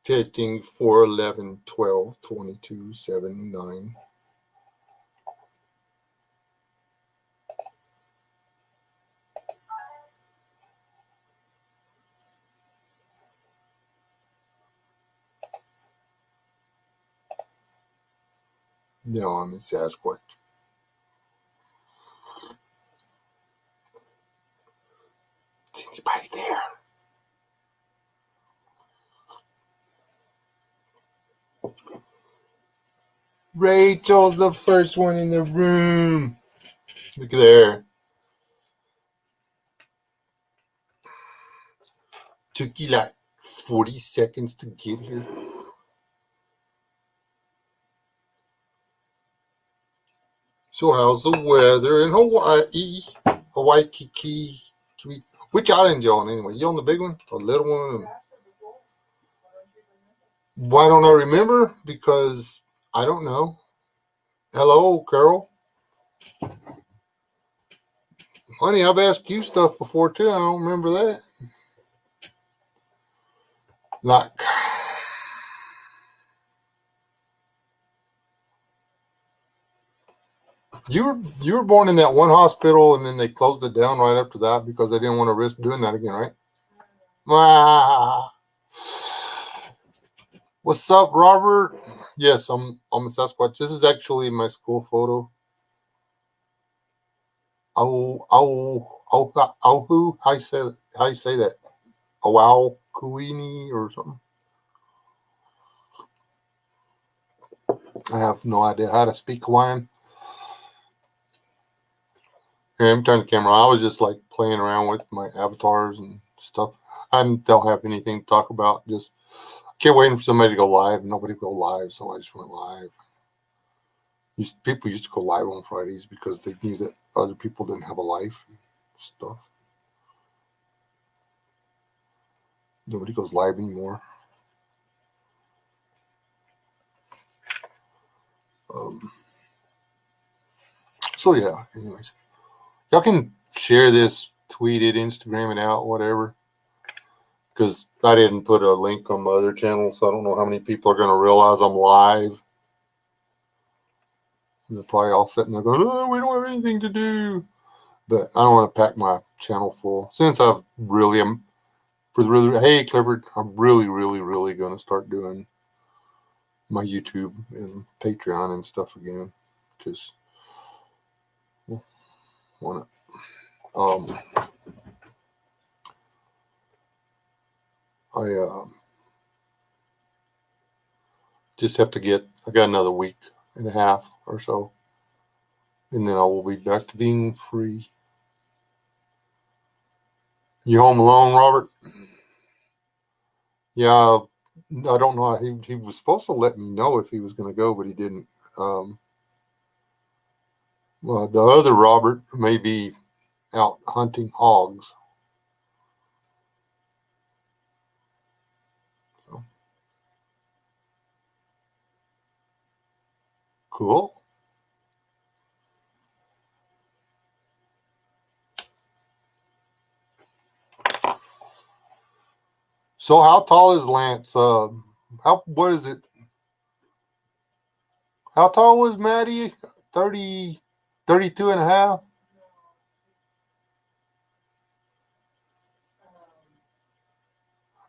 Testing 4, 11, 12, 22, 7, 9. No, I'm in Sasquatch. Is anybody there? Rachel's the first one in the room. Look there. Took you like 40 seconds to get here. So how's the weather in Hawaii? Hawaii Kiki. Which island you on anyway? You on the big one or the little one? Why don't I remember? Because I don't know. Hello, Carol. Honey, I've asked you stuff before too. I don't remember that. Like, you were born in that one hospital and then they closed it down right after that because they didn't want to risk doing that again, right? Ah. What's up, Robert? Yes, I'm a Sasquatch. This is actually my school photo. Who? How you say that? Awau Kuini or something. I have no idea how to speak Hawaiian. Here, let me turn the camera. I was just like playing around with my avatars and stuff. I don't have anything to talk about. Just kept waiting for somebody to go live. Nobody go live, so I just went live. People used to go live on Fridays because they knew that other people didn't have a life and stuff. Nobody goes live anymore. So yeah, anyways, y'all can share this, tweet it, Instagram it out, whatever. Because I didn't put a link on my other channel, so I don't know how many people are going to realize I'm live. And they're probably all sitting there going, "Oh, we don't have anything to do." But I don't want to pack my channel full since I've really am. Hey, Clifford, I'm really going to start doing my YouTube and Patreon and stuff again because want to. I just have to get. I got another week and a half or so, and then I will be back to being free. You home alone, Robert? Yeah, I don't know. He was supposed to let me know if he was going to go, but he didn't. Well, the other Robert may be out hunting hogs. So. Cool. So how tall is Lance? What is it? How tall was Maddie? 30, 32 and a half?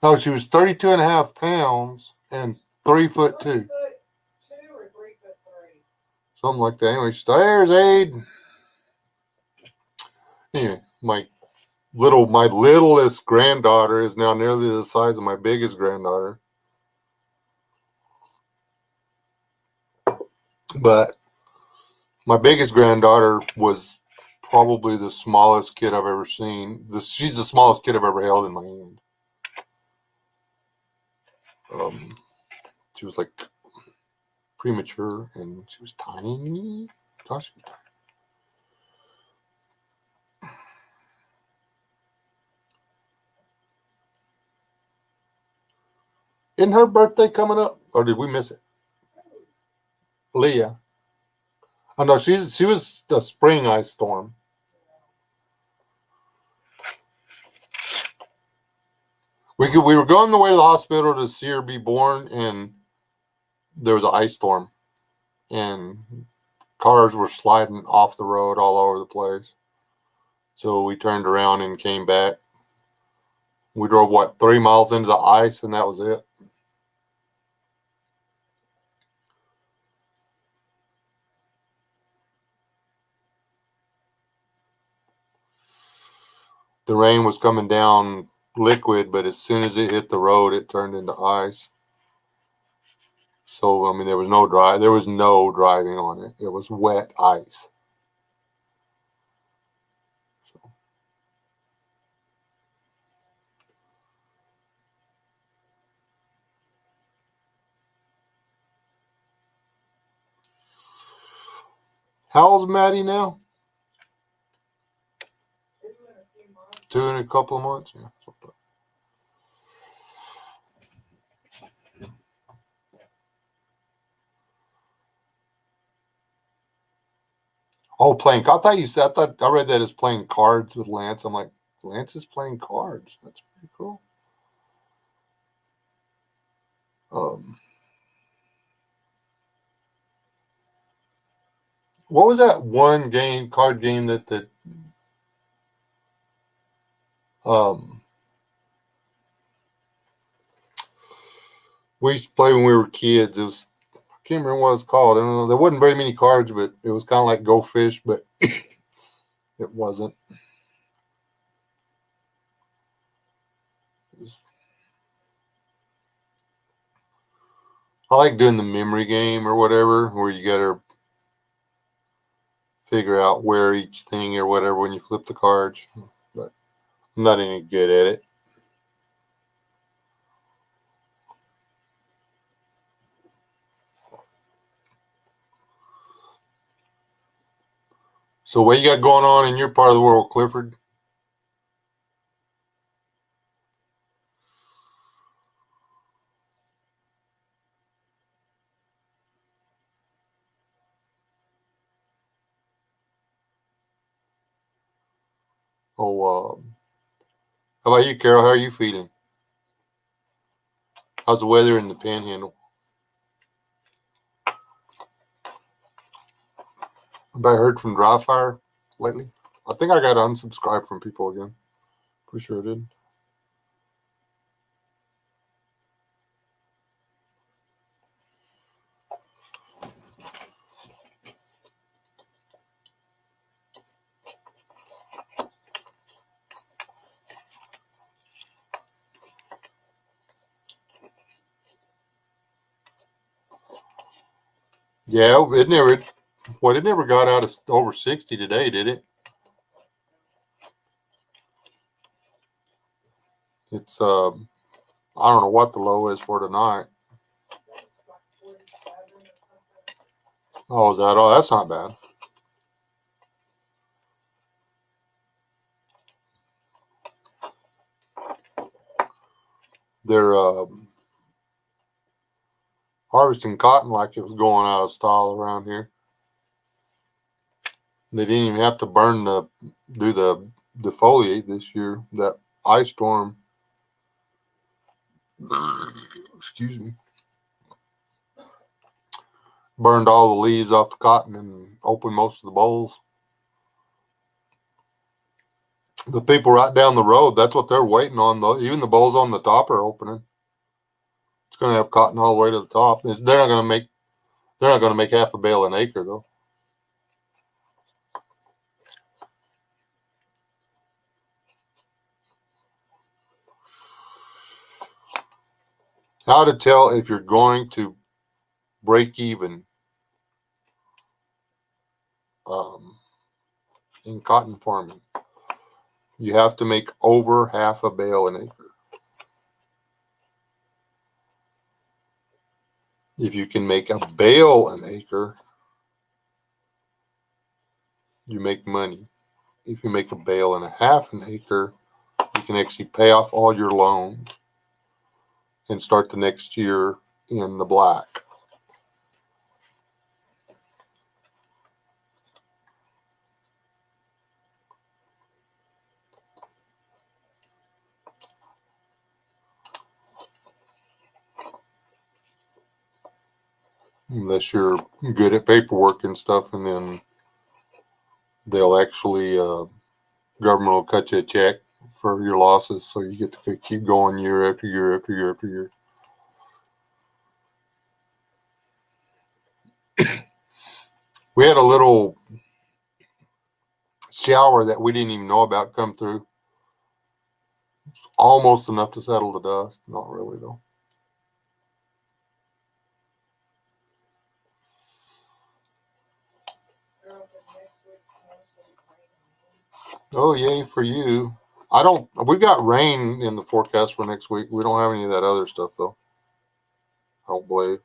No, she was 32 and a half pounds and 3'2". 3'2" or 3'3". Something like that. Anyway, there's Aid. Anyway, my littlest granddaughter is now nearly the size of my biggest granddaughter. But my biggest granddaughter was probably the smallest kid I've ever seen. She's the smallest kid I've ever held in my hand. She was like premature and she was tiny. Gosh, she was tiny. Isn't her birthday coming up? Or did we miss it? Leah. Oh no, she was the spring ice storm. We were going the way to the hospital to see her be born, and there was an ice storm, and cars were sliding off the road all over the place. So we turned around and came back. We drove 3 miles into the ice, and that was it. The rain was coming down liquid, but as soon as it hit the road, it turned into ice. So I mean, there was no driving on it. It was wet ice. How old's Maddie now? 2 in a few months. 2 in a couple of months. Yeah. Oh, playing. I thought you said. I thought I read that as playing cards with Lance. I'm like, Lance is playing cards. That's pretty cool. What was that one card game that um we used to play when we were kids? It was, I can't remember what it's called. I don't know. There wasn't very many cards, but it was kind of like Go Fish, but it wasn't. I like doing the memory game or whatever, where you got to figure out where each thing or whatever when you flip the cards. But I'm not any good at it. So what you got going on in your part of the world, Clifford? Oh, how about you, Carol? How are you feeling? How's the weather in the Panhandle? Have I heard from Dry Fire lately? I think I got unsubscribed from people again. Pretty sure I did. Yeah, it never got out of over 60 today, did it? It's I don't know what the low is for tonight. It's like 47 or something. Oh, is that all? That's not bad. They're harvesting cotton like it was going out of style around here. They didn't even have to do the defoliate this year. That ice storm, excuse me, burned all the leaves off the cotton and opened most of the bolls. The people right down the road, that's what they're waiting on. Though even the bolls on the top are opening. It's going to have cotton all the way to the top. They're not going to make. They're not going to make half a bale an acre though. How to tell if you're going to break even um, in cotton farming? You have to make over half a bale an acre. If you can make a bale an acre, you make money. If you make a bale and a half an acre, you can actually pay off all your loans and start the next year in the black. unless you're good at paperwork and stuff, and then they'll actually government will cut you a check for your losses, so you get to keep going year after year after year after year. We had a little shower that we didn't even know about come through. Almost enough to settle the dust. Not really, though. They're open next week, so it's raining. Oh, yay for you. We got rain in the forecast for next week. We don't have any of that other stuff, though. I don't believe.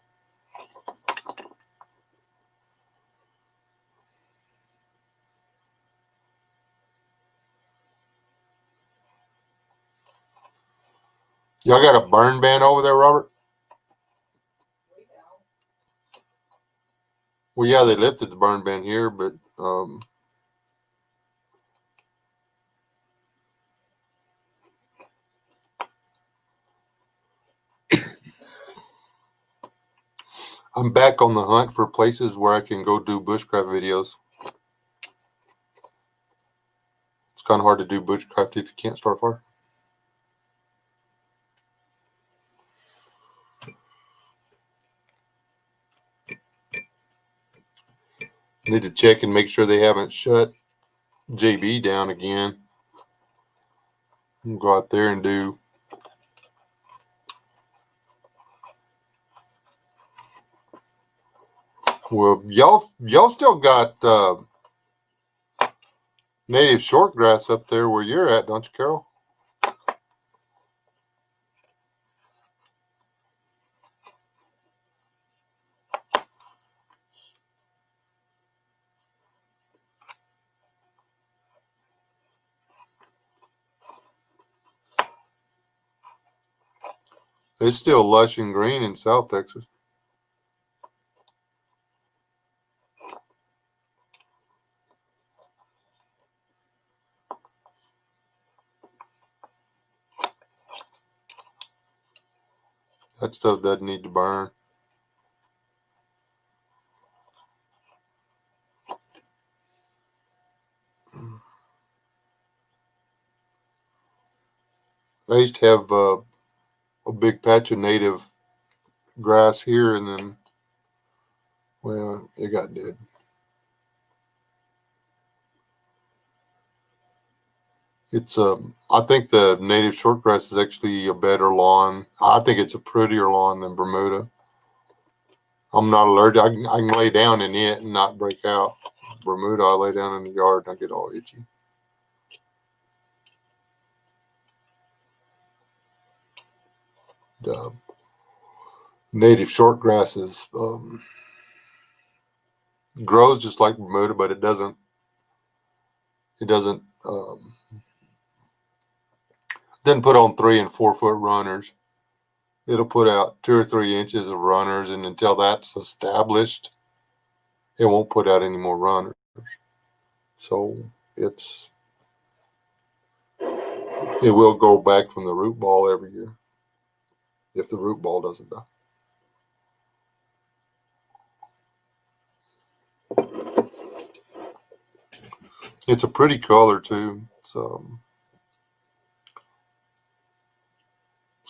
Y'all got a burn ban over there, Robert? We don't. Well, yeah, they lifted the burn ban here, but I'm back on the hunt for places where I can go do bushcraft videos. It's kind of hard to do bushcraft if you can't start fire. Need to check and make sure they haven't shut JB down again. Go out there and do. Well, y'all still got native shortgrass up there where you're at, don't you, Carol? It's still lush and green in South Texas. That stuff doesn't need to burn. I used to have a big patch of native grass here, and then, well, it got dead. It's I think the native shortgrass is actually a better lawn. I think it's a prettier lawn than Bermuda. I'm not allergic. I can lay down in it and not break out. Bermuda, I lay down in the yard and I get all itchy. The native shortgrasses grows just like Bermuda, but it doesn't. Doesn't put on 3 and 4 foot runners. It'll put out 2 or 3 inches of runners, and until that's established, it won't put out any more runners. So it will go back from the root ball every year if the root ball doesn't die. It's a pretty color too. It's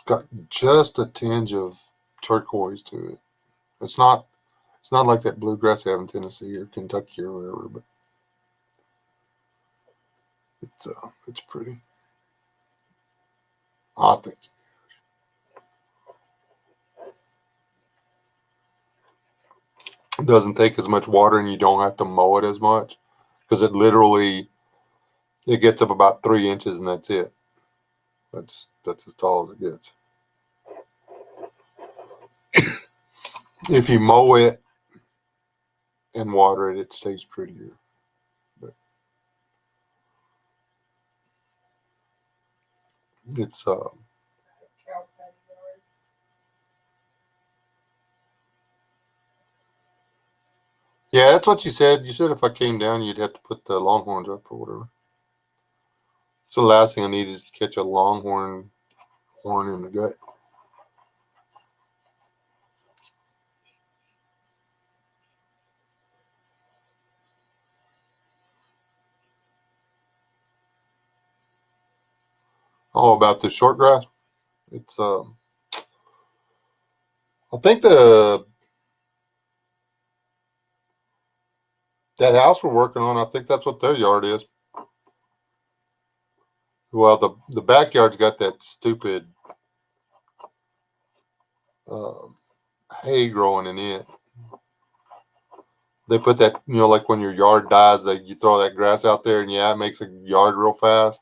got just a tinge of turquoise to it. It's not like that bluegrass you have in Tennessee or Kentucky or wherever, but it's pretty. I think. It doesn't take as much water, and you don't have to mow it as much, because it gets up about 3 inches, and that's it. That's as tall as it gets. If you mow it and water it, it stays prettier. But it's Cow patty yard. yeah, that's what you said. You said if I came down, you'd have to put the longhorns up or whatever. So the last thing I need is to catch a longhorn horn in the gut. Oh, about the short grass. It's I think that house we're working on. I think that's what their yard is. Well, the backyard's got that stupid uh, hay growing in it. They put that, like when your yard dies, you throw that grass out there, and yeah, it makes a yard real fast.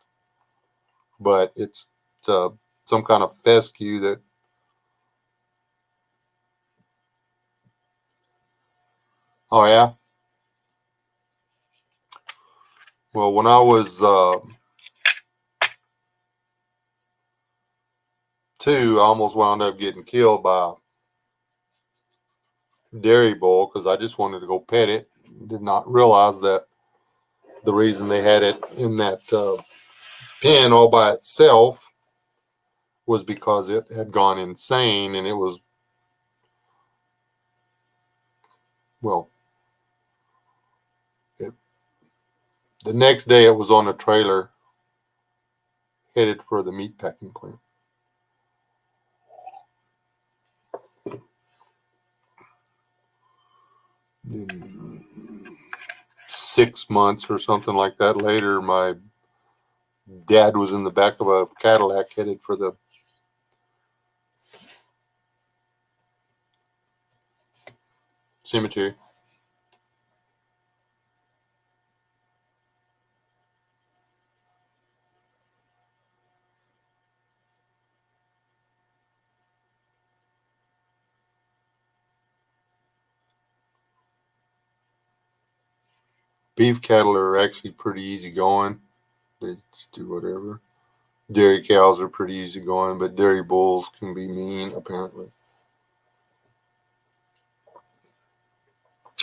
But it's some kind of fescue that. Oh yeah. Well, when I was 2, I almost wound up getting killed by a dairy bull because I just wanted to go pet it. Did not realize that the reason they had it in that pen all by itself was because it had gone insane, and it was, well, the next day it was on a trailer headed for the meat packing plant. And 6 months or something like that later, my dad was in the back of a Cadillac headed for the cemetery. Beef cattle are actually pretty easy going. They just do whatever. Dairy cows are pretty easy going, but dairy bulls can be mean, apparently.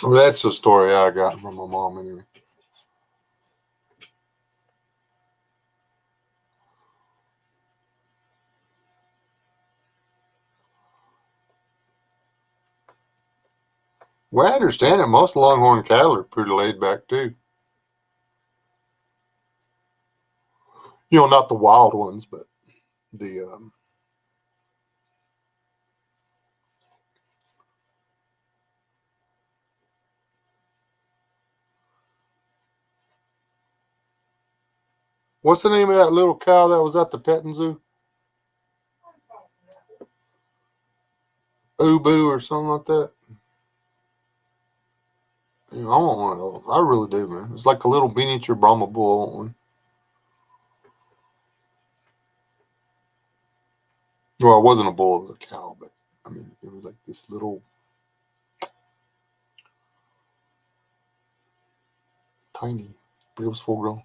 Well, that's a story I got from my mom, anyway. Well, I understand it. Most longhorn cattle are pretty laid back, too. Not the wild ones, but the what's the name of that little cow that was at the petting zoo? Ubu or something like that. I want one of those. I really do, man. It's like a little miniature Brahma bull. I want one. Well, it wasn't a bull; it was a cow, but I mean, it was like this little tiny, but it was full grown.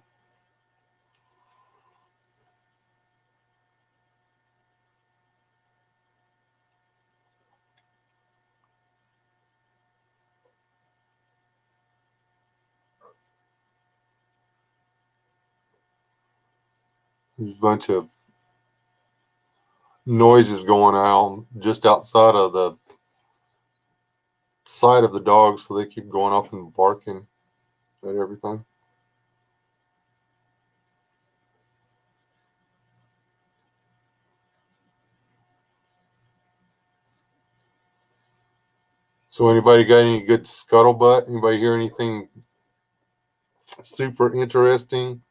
There's a bunch of noises going on just outside of the sight of the dogs, so they keep going up and barking at everything. So, anybody got any good scuttlebutt? Anybody hear anything super interesting?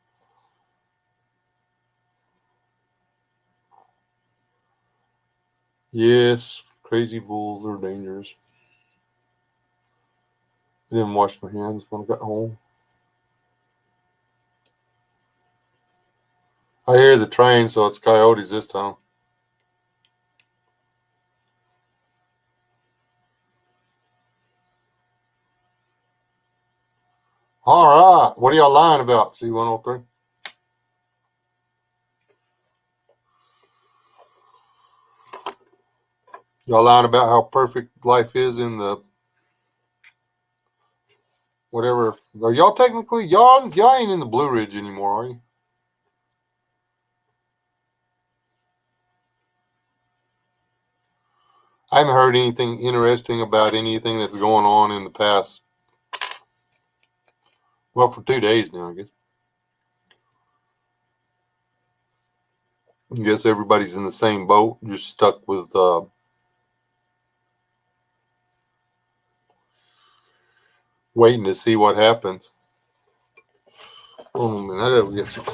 Yes, crazy bulls are dangerous. I didn't wash my hands when I got home. I hear the train, so it's coyotes this time. All right. What are y'all lying about, C103? Y'all lying about how perfect life is in the whatever. Are y'all technically, y'all ain't in the Blue Ridge anymore, are you? I haven't heard anything interesting about anything that's going on in the past, well, for 2 days now, I guess. I guess everybody's in the same boat, just stuck with waiting to see what happens. Oh man, I gotta get some.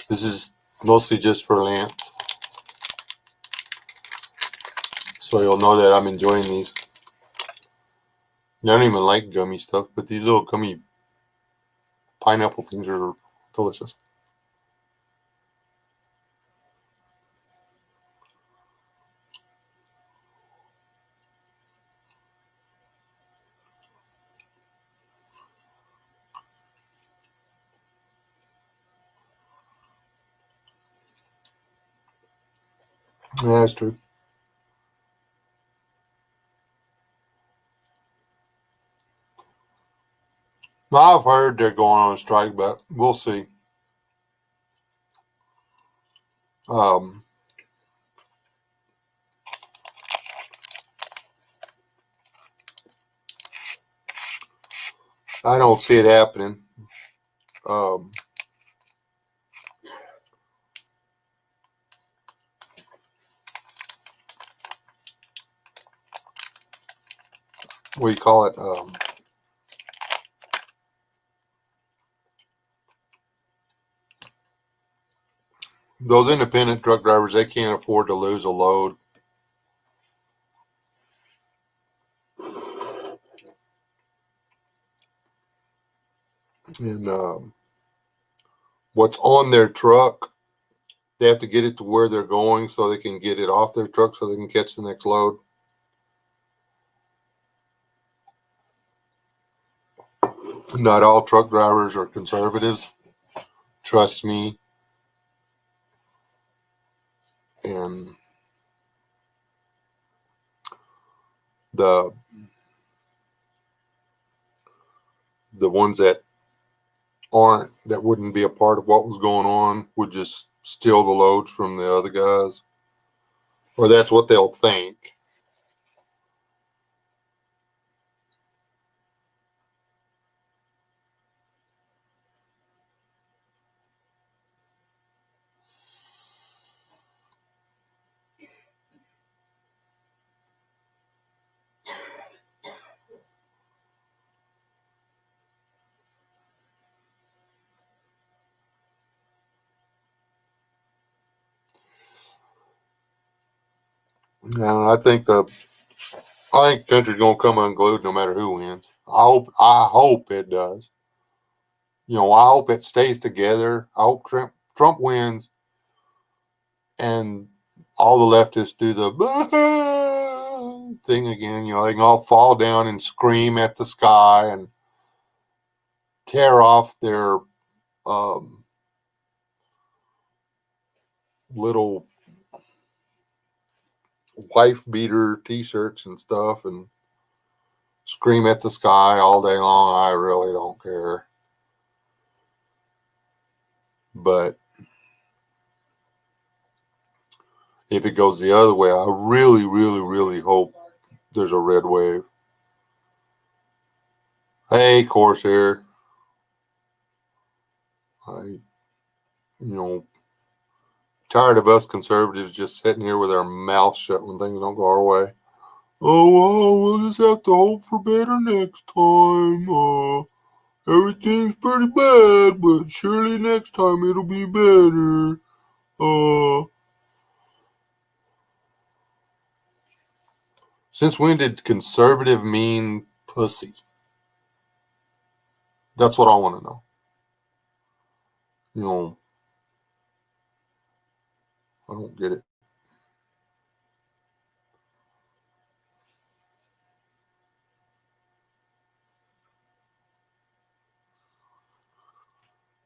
This is mostly just for Lance, so you'll know that I'm enjoying these. I don't even like gummy stuff, but these little gummy pineapple things are delicious. Yeah, that's true. Now, I've heard they're going on strike, but we'll see. Um, I don't see it happening. Um, what do you call it? Those independent truck drivers, they can't afford to lose a load. And what's on their truck, they have to get it to where they're going so they can get it off their truck so they can catch the next load. Not all truck drivers are conservatives. Trust me. And the ones that aren't, that wouldn't be a part of what was going on, would just steal the loads from the other guys. Or that's what they'll think. And I think the country's gonna come unglued no matter who wins. I hope it does. I hope it stays together. I hope Trump wins, and all the leftists do the thing again. They can all fall down and scream at the sky and tear off their um, little wife beater T-shirts and stuff and scream at the sky all day long. I really don't care. But if it goes the other way, I really, really, really hope there's a red wave. Hey, Corsair. I tired of us conservatives just sitting here with our mouths shut when things don't go our way. Oh, well, we'll just have to hope for better next time. Everything's pretty bad, but surely next time it'll be better. Since when did conservative mean pussy? That's what I want to know. I don't get it.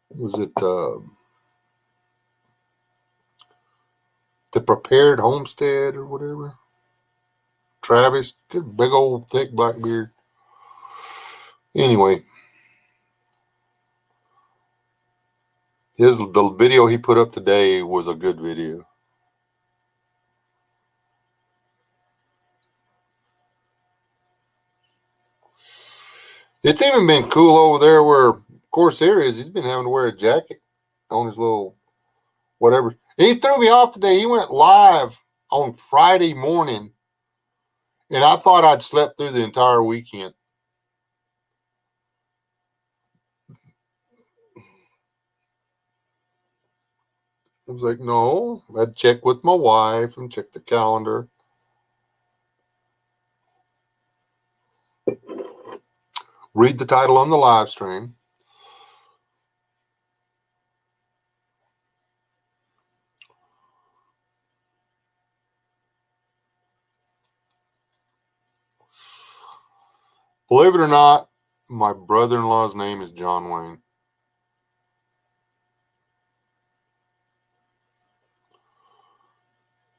Was it the prepared homestead or whatever? Travis, good big old thick black beard. Anyway, the video he put up today was a good video. It's even been cool over there where Corsair is. He's been having to wear a jacket on his little whatever. He threw me off today. He went live on Friday morning, and I thought I'd slept through the entire weekend. I was like, no, I'd check with my wife and check the calendar. Read the title on the live stream. Believe it or not, my brother-in-law's name is John Wayne.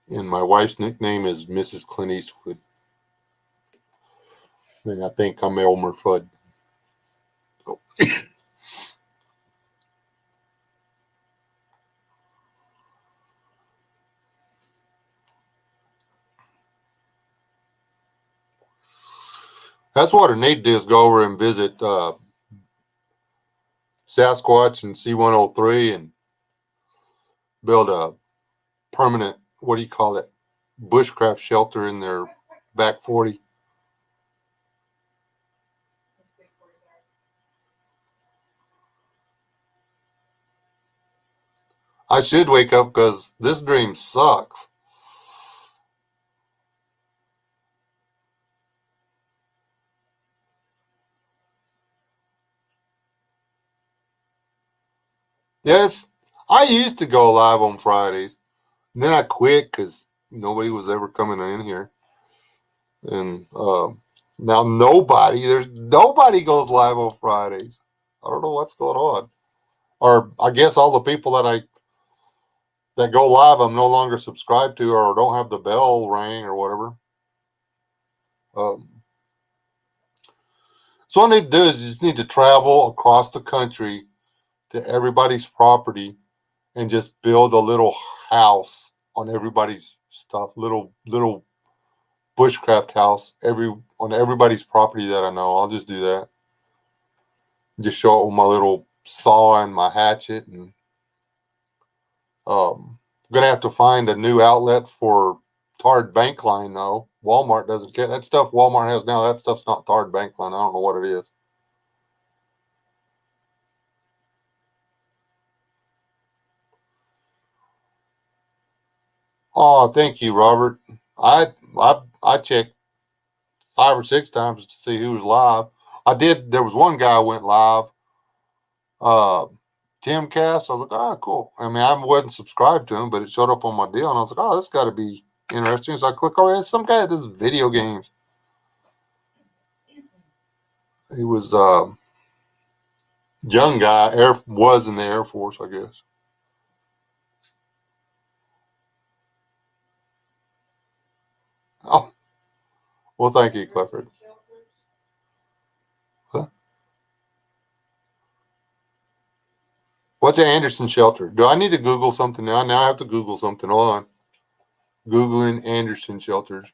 And my wife's nickname is Mrs. Clint Eastwood. And I think I'm Elmer Fudd. Oh. That's what I need to do is go over and visit Sasquatch and C-103 and build a permanent, what do you call it, bushcraft shelter in their back 40. I should wake up because this dream sucks. Yes, I used to go live on Fridays. And then I quit because nobody was ever coming in here. And now there's nobody goes live on Fridays. I don't know what's going on. Or I guess all the people that go live I'm no longer subscribed to or don't have the bell ring or whatever. So what I need to do is just need to travel across the country to everybody's property and just build a little house on everybody's stuff, little bushcraft house on everybody's property that I know. I'll just do that. Just show it with my little saw and my hatchet, and I'm gonna have to find a new outlet for tarred bank line though. Walmart doesn't care. That stuff Walmart has now, that stuff's not tarred bank line. I don't know what it is. Oh, thank you, Robert. I checked 5 or 6 times to see who was live. There was one guy who went live. Tim Cass. I was like, oh, cool. I mean, I wasn't subscribed to him, but it showed up on my deal, and I was like, oh, this got to be interesting. So I click, oh, it's some guy that does video games. He was young guy, was in the Air Force, I guess. Oh, well, thank you, Clifford. Huh? What's an Anderson shelter? Do I need to Google something now? Now I have to Google something. Hold on. Googling Anderson shelters.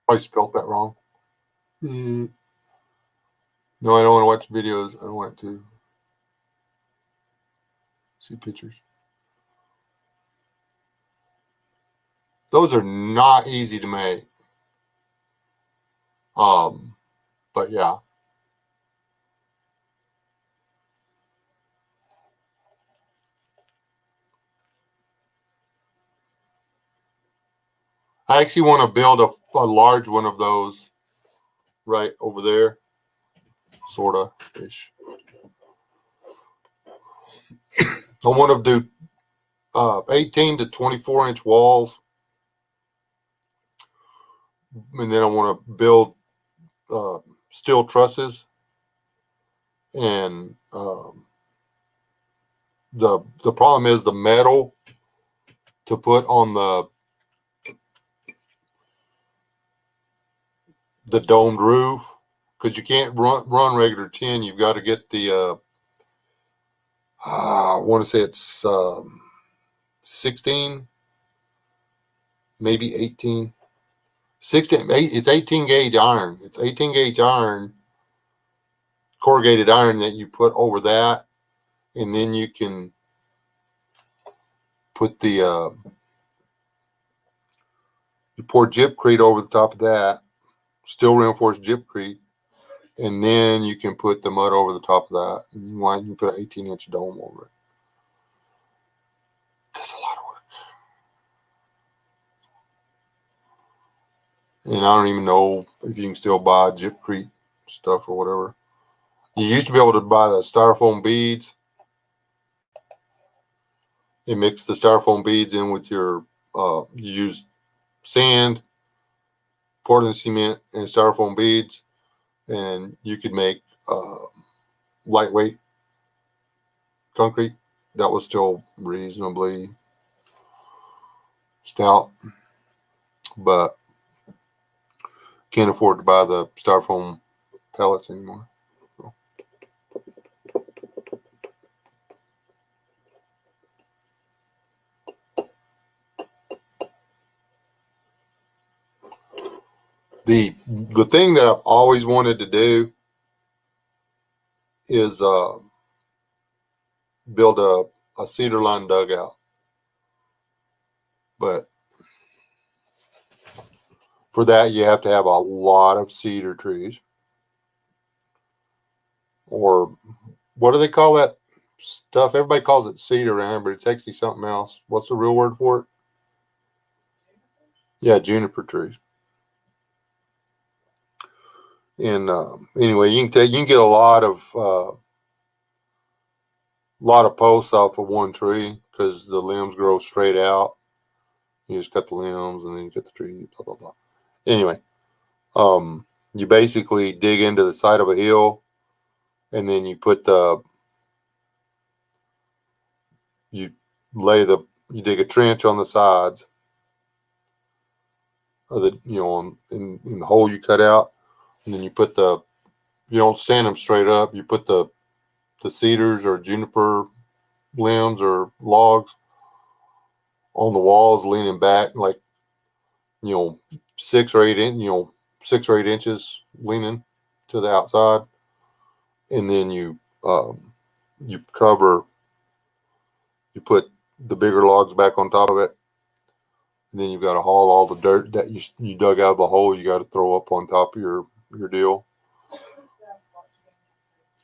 Probably spelled that wrong. No, I don't want to watch videos. I want to see pictures. Those are not easy to make. But yeah. I actually want to build a large one of those right over there. Sorta ish. I want to do 18 to 24-inch walls. And then I want to build steel trusses and the problem is the metal to put on the domed roof, because you can't run regular tin. You've got to get the I want to say it's 16, maybe 18. 16, it's 18 gauge iron. It's 18 gauge iron, corrugated iron that you put over that, and then you can put the you pour gypcrete over the top of that, steel reinforced gypcrete, and then you can put the mud over the top of that. And you can put an 18-inch dome over it. That's a lot of work. And I don't even know if you can still buy gypcrete stuff or whatever. You used to be able to buy the styrofoam beads. You mix the styrofoam beads in with your, you use sand, Portland cement, and styrofoam beads, and you could make lightweight concrete that was still reasonably stout, but can't afford to buy the styrofoam pellets anymore. So. The thing that I've always wanted to do is build a S.theREALone dugout, but for that you have to have a lot of cedar trees, or what do they call that stuff? Everybody calls it cedar around here, but it's actually something else. What's the real word for it? Yeah, juniper trees. And anyway, you can get a lot of posts off of one tree because the limbs grow straight out. You just cut the limbs and then you cut the tree. Blah blah blah. Anyway, you basically dig into the side of a hill, and then you dig a trench on the sides of the in the hole you cut out, and then you don't stand them straight up. You put the cedars or juniper limbs or logs on the walls, leaning back like 6 or 8 inches leaning to the outside, and then you put the bigger logs back on top of it, and then you've got to haul all the dirt that you dug out of the hole. You got to throw up on top of your deal.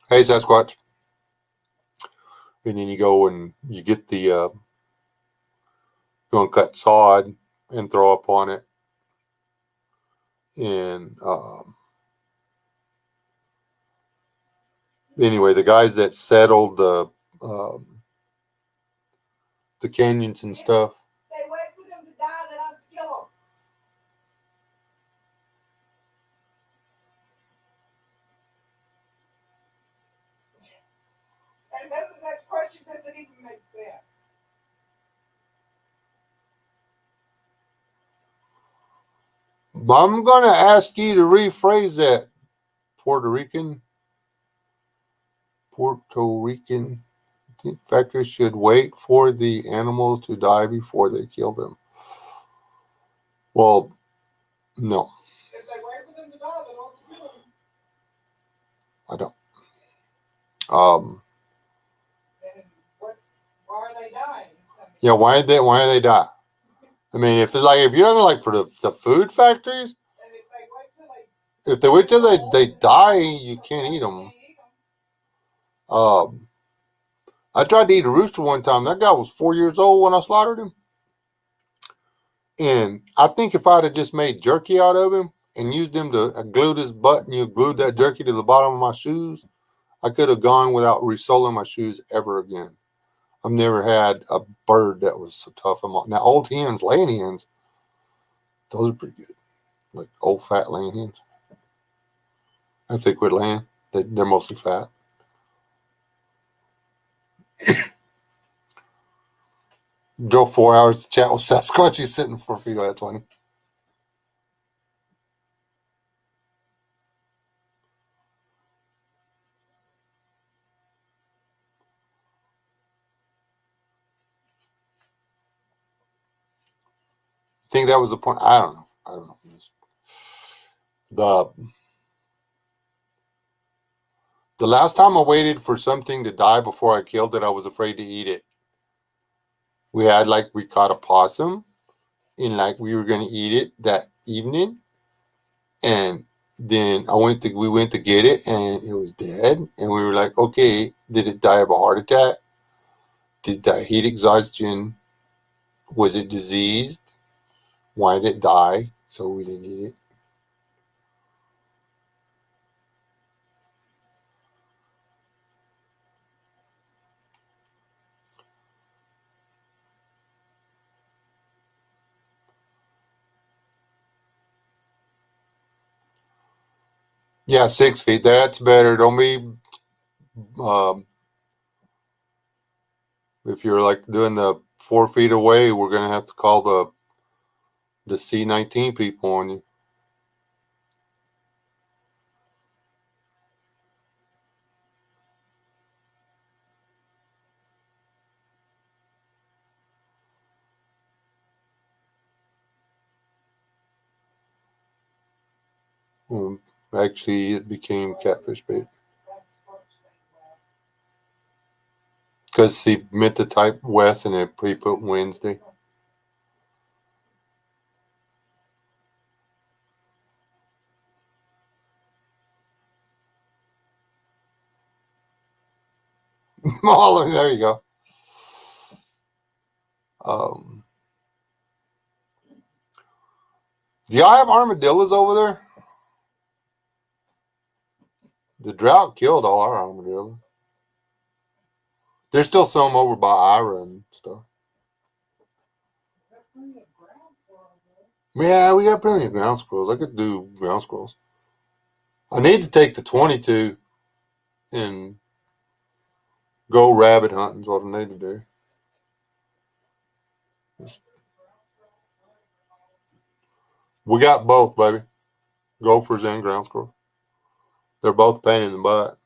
Hey, Sasquatch. And then you go and you get the go and cut sod and throw up on it, and anyway, the guys that settled the canyons and stuff. They wait for them to die, then I'll kill them. And that's the next question doesn't even make sense. I'm going to ask you to rephrase that. Puerto Rican. I think factories should wait for the animals to die before they kill them. Well, no. If they wait for them to die, they don't kill them. I don't. And why are they dying? Yeah, why did they die? I mean, if you're like for the food factories, And if they wait till they die, you can't eat them. I tried to eat a rooster one time. That guy was 4 years old when I slaughtered him. And I think if I'd have just made jerky out of him and used him to glue his butt, and you glued that jerky to the bottom of my shoes, I could have gone without resoling my shoes ever again. I've never had a bird that was so tough. Now, old hens, laying hens, those are pretty good. Like old fat laying hens. If they quit laying, they're mostly fat. Drove 4 hours to chat with Sasquatch. He's sitting 4 feet away. That's funny. I think that was the point. I don't know. The the last time I waited for something to die before I killed it, I was afraid to eat it. We caught a possum, and we were gonna eat it that evening, and then we went to get it, and it was dead, and we were like, okay, did it die of a heart attack? Did that heat exhaustion? Was it diseased? Why did it die? So we didn't eat it. Yeah, 6 feet. That's better. Don't be. Um, if you're doing the 4 feet away, we're gonna have to call the C-19 people on you. Actually, it became catfish bait because he meant to type West and he put Wednesday. Oh, there you go. Do y'all have armadillos over there? The drought killed all our armadillos. There's still some over by Ira and stuff. Yeah, we got plenty of ground squirrels. I could do ground squirrels. I need to take the 22 and go rabbit hunting is what I need to do. We got both, baby. Gophers and ground squirrels. They're both pain in the butt.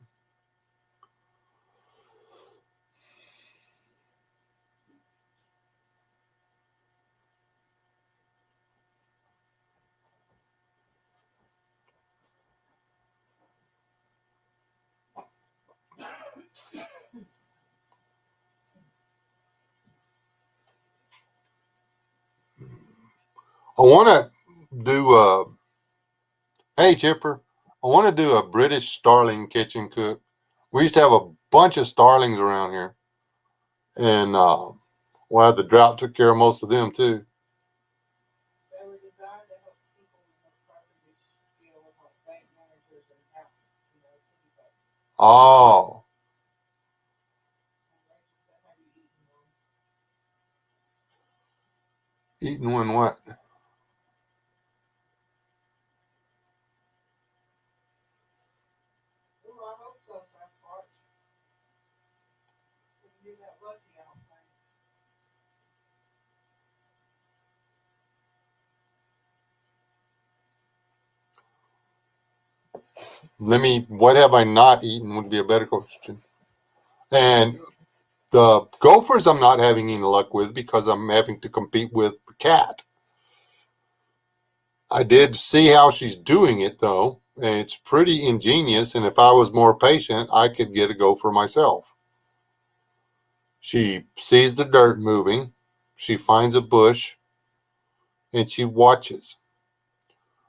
I want to do hey Chipper, I want to do a British starling kitchen cook. We used to have a bunch of starlings around here, and well, the drought took care of most of them too. They were designed to help people in the property deal with bank managers and city folk. Oh, And they just said, have you eaten one? eating one what? Ooh, I hope so, Sasquatch. Couldn't be that lucky, I don't think. What have I not eaten would be a better question. And the gophers I'm not having any luck with because I'm having to compete with the cat. I did see how she's doing it though, and it's pretty ingenious. And if I was more patient, I could get a gopher myself. She sees the dirt moving, she finds a bush, and she watches.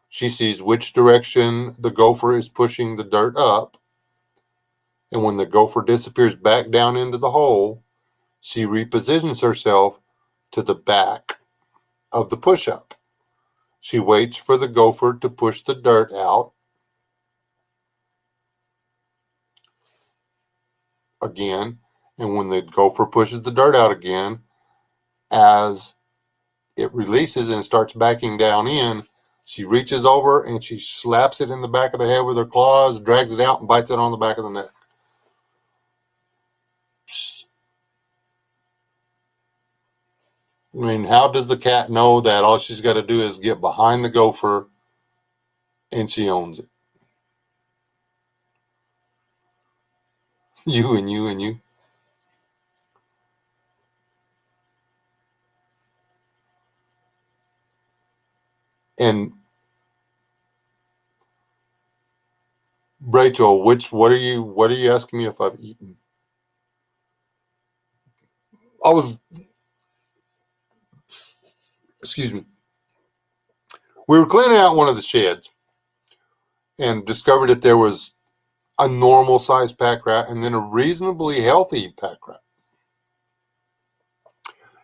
She sees which direction the gopher is pushing the dirt up, and when the gopher disappears back down into the hole, she repositions herself to the back of the push up. She waits for the gopher to push the dirt out again, and when the gopher pushes the dirt out again, as it releases and starts backing down in, she reaches over and she slaps it in the back of the head with her claws, drags it out, and bites it on the back of the neck. I mean, how does the cat know that all she's got to do is get behind the gopher and she owns it? You and you and you. And Rachel, what are you asking me if I've eaten? I was, excuse me. We were cleaning out one of the sheds and discovered that there was a normal sized pack rat and then a reasonably healthy pack rat.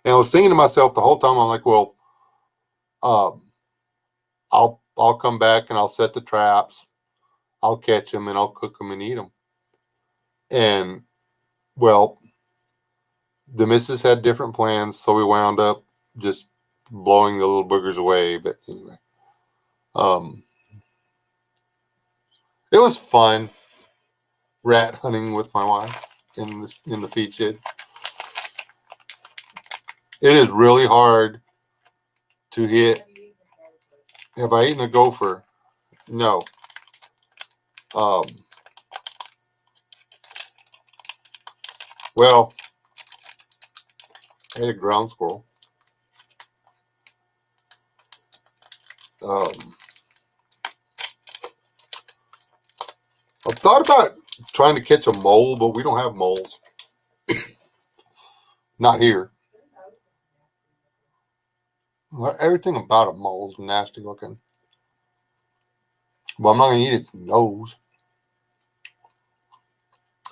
And I was thinking to myself the whole time, I'm like, well, um, I'll come back and I'll set the traps, I'll catch them and I'll cook them and eat them. And well, the missus had different plans, so we wound up just blowing the little boogers away. But anyway, um, it was fun rat hunting with my wife in the feed shed. It is really hard to hit. Have I eaten a gopher? No. Um, well, I ate a ground squirrel. Um, I've thought about trying to catch a mole, but we don't have moles. Not here. Well, everything about a mole is nasty looking. But I'm not going to eat its nose.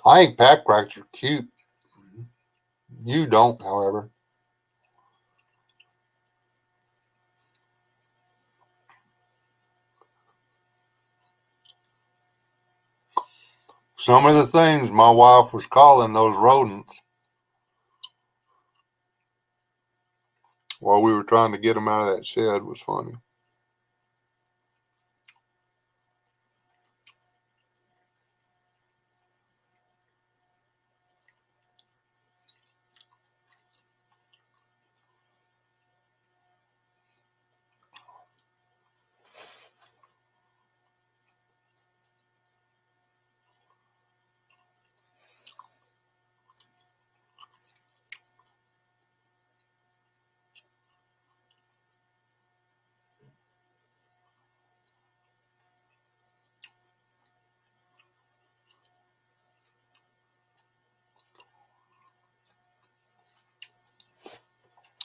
I think pack rats are cute. You don't, however. Some of the things my wife was calling those rodents while we were trying to get them out of that shed was funny.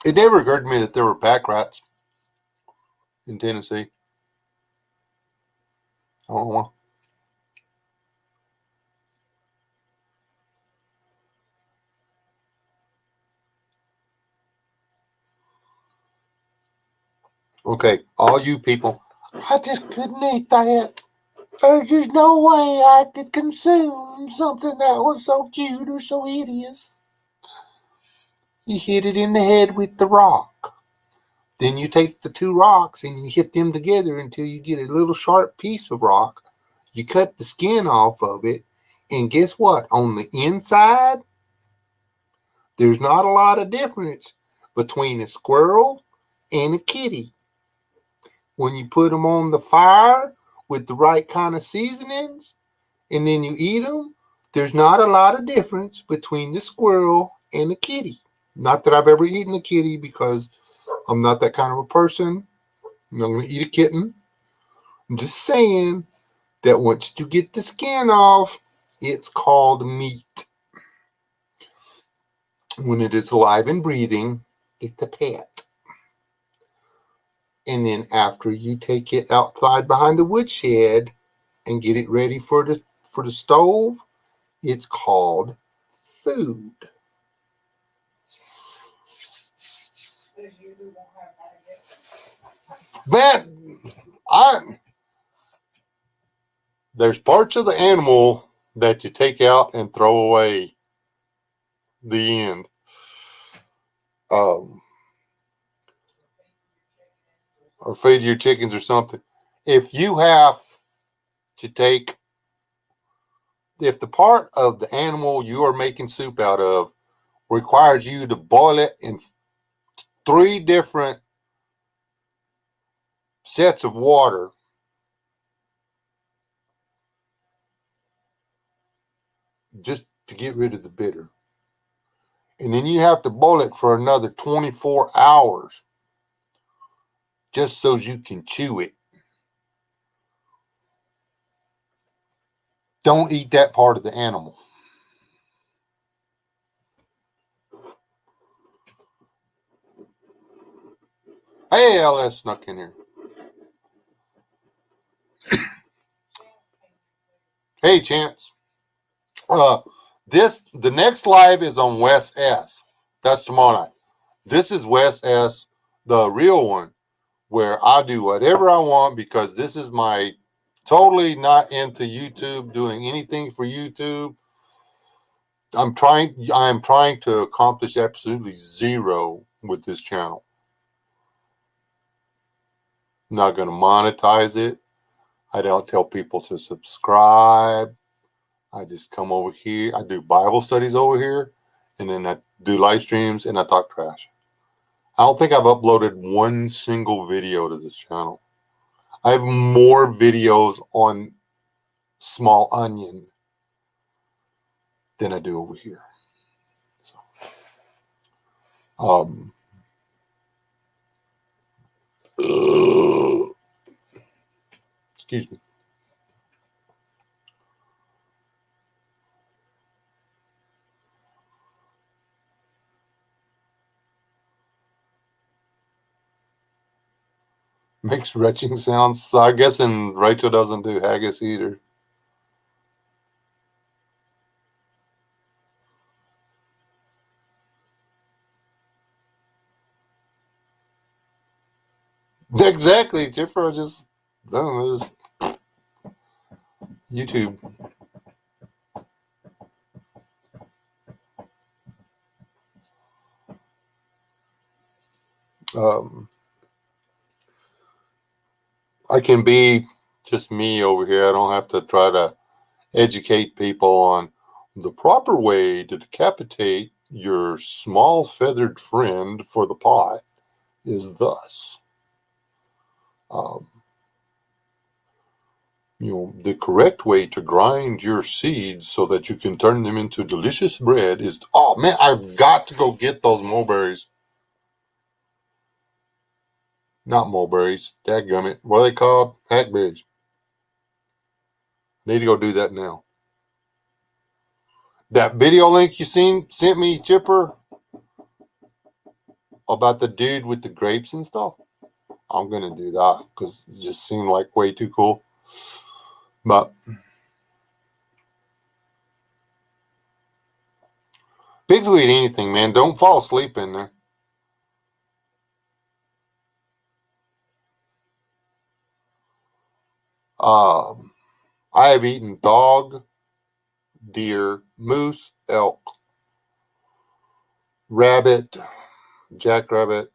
It never occurred to me that there were pack rats in Tennessee. I don't know. Okay, all you people. I just couldn't eat that. There's just no way I could consume something that was so cute or so hideous. You hit it in the head with the rock. Then you take the two rocks and you hit them together until you get a little sharp piece of rock. You cut the skin off of it, and guess what? On the inside, there's not a lot of difference between a squirrel and a kitty. When you put them on the fire with the right kind of seasonings and then you eat them, there's not a lot of difference between the squirrel and the kitty. Not that I've ever eaten a kitty because I'm not that kind of a person. I'm not going to eat a kitten. I'm just saying that once you get the skin off, it's called meat. When it is alive and breathing, it's a pet. And then after you take it outside behind the woodshed and get it ready for the stove, it's called food. Man, there's parts of the animal that you take out and throw away. The end. Or feed your chickens or something. If you have to take, if the part of the animal you are making soup out of requires you to boil it and 3 different sets of water just to get rid of the bitter. And then you have to boil it for another 24 hours just so you can chew it. Don't eat that part of the animal. Hey, LS snuck in here. Hey, Chance. The next live is on West S. That's tomorrow night. This is West S, the real one, where I do whatever I want because this is my totally not into YouTube, doing anything for YouTube. I am trying to accomplish absolutely zero with this channel. I'm not going to monetize it. I don't tell people to subscribe. I just come over here. I do Bible studies over here, and then I do live streams, and I talk trash. I don't think I've uploaded one single video to this channel. I have more videos on Small Onion than I do over here. So, excuse me. Makes retching sounds. So I guess Rachel doesn't do haggis either. Exactly. Tipper just, I don't know, just YouTube. I can be just me over here. I don't have to try to educate people on the proper way to decapitate your small feathered friend for the pot is thus. The correct way to grind your seeds so that you can turn them into delicious bread is, oh man, I've got to go get those mulberries. Not mulberries, dadgummit. What are they called? Hackberries. Need to go do that now. That video link you sent me, Chipper, about the dude with the grapes and stuff. I'm going to do that because it just seemed like way too cool. But pigs will eat anything, man. Don't fall asleep in there. I have eaten dog, deer, moose, elk, rabbit, jackrabbit,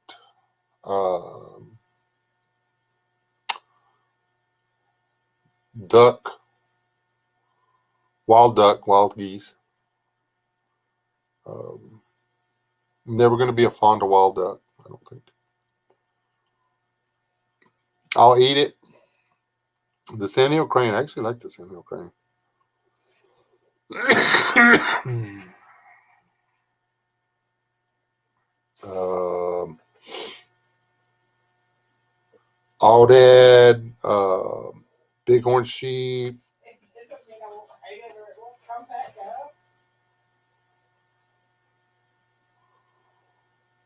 duck, wild geese. Never going to be a fond of wild duck, I don't think. I'll eat it. The sandhill crane, I actually like the sandhill crane. Aoudad, bighorn sheep.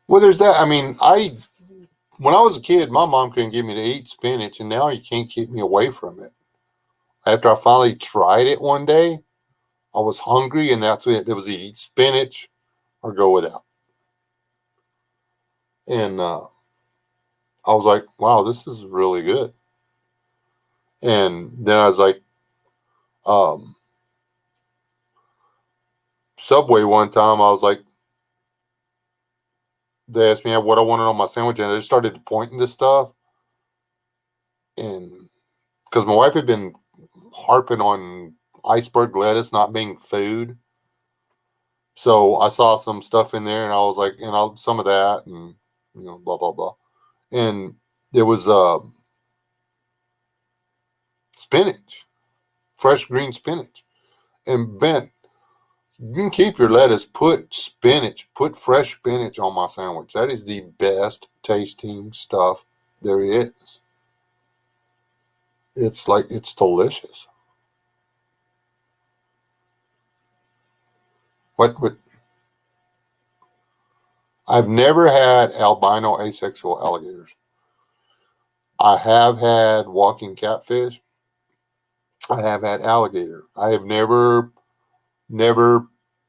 Well, there's that. I mean, when I was a kid, my mom couldn't get me to eat spinach, and now you can't keep me away from it. After I finally tried it one day, I was hungry, and that's it. It was eat spinach or go without. And I was like, wow, this is really good. And then I was like, Subway one time, I was like, they asked me what I wanted on my sandwich, and I just started pointing to stuff. And because my wife had been harping on iceberg lettuce not being food. So I saw some stuff in there, and I was like, some of that. And blah blah blah. And there was spinach, fresh green spinach. And Ben, you can keep your lettuce. Put spinach. Put fresh spinach on my sandwich. That is the best tasting stuff there is. It's delicious. What I've never had albino asexual alligators. I have had walking catfish. I have had alligator. I have never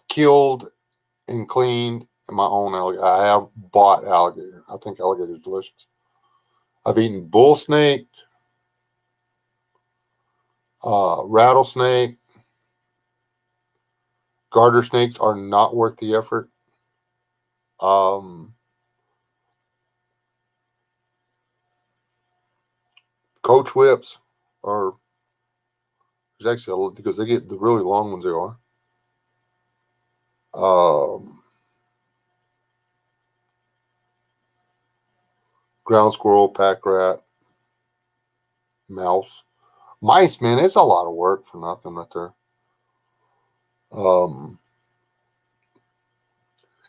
killed and cleaned my own alligator. I have bought alligator. I think alligator is delicious. I've eaten bull snake, rattlesnake. Garter snakes are not worth the effort. Um, Coach whips are actually because they get the really long ones. They are. Um, Ground squirrel, pack rat, mouse, mice. Man, it's a lot of work for nothing right there. Um,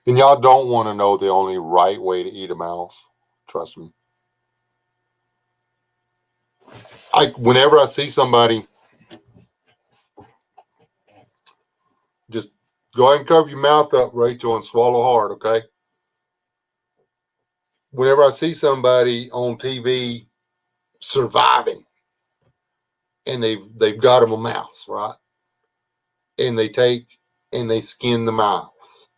and y'all don't want to know the only right way to eat a mouse. Trust me. Whenever I see somebody, just go ahead and cover your mouth up, Rachel, and swallow hard, okay? Whenever I see somebody on TV surviving, and they've got them a mouse, right? And they take and they skin the mouse,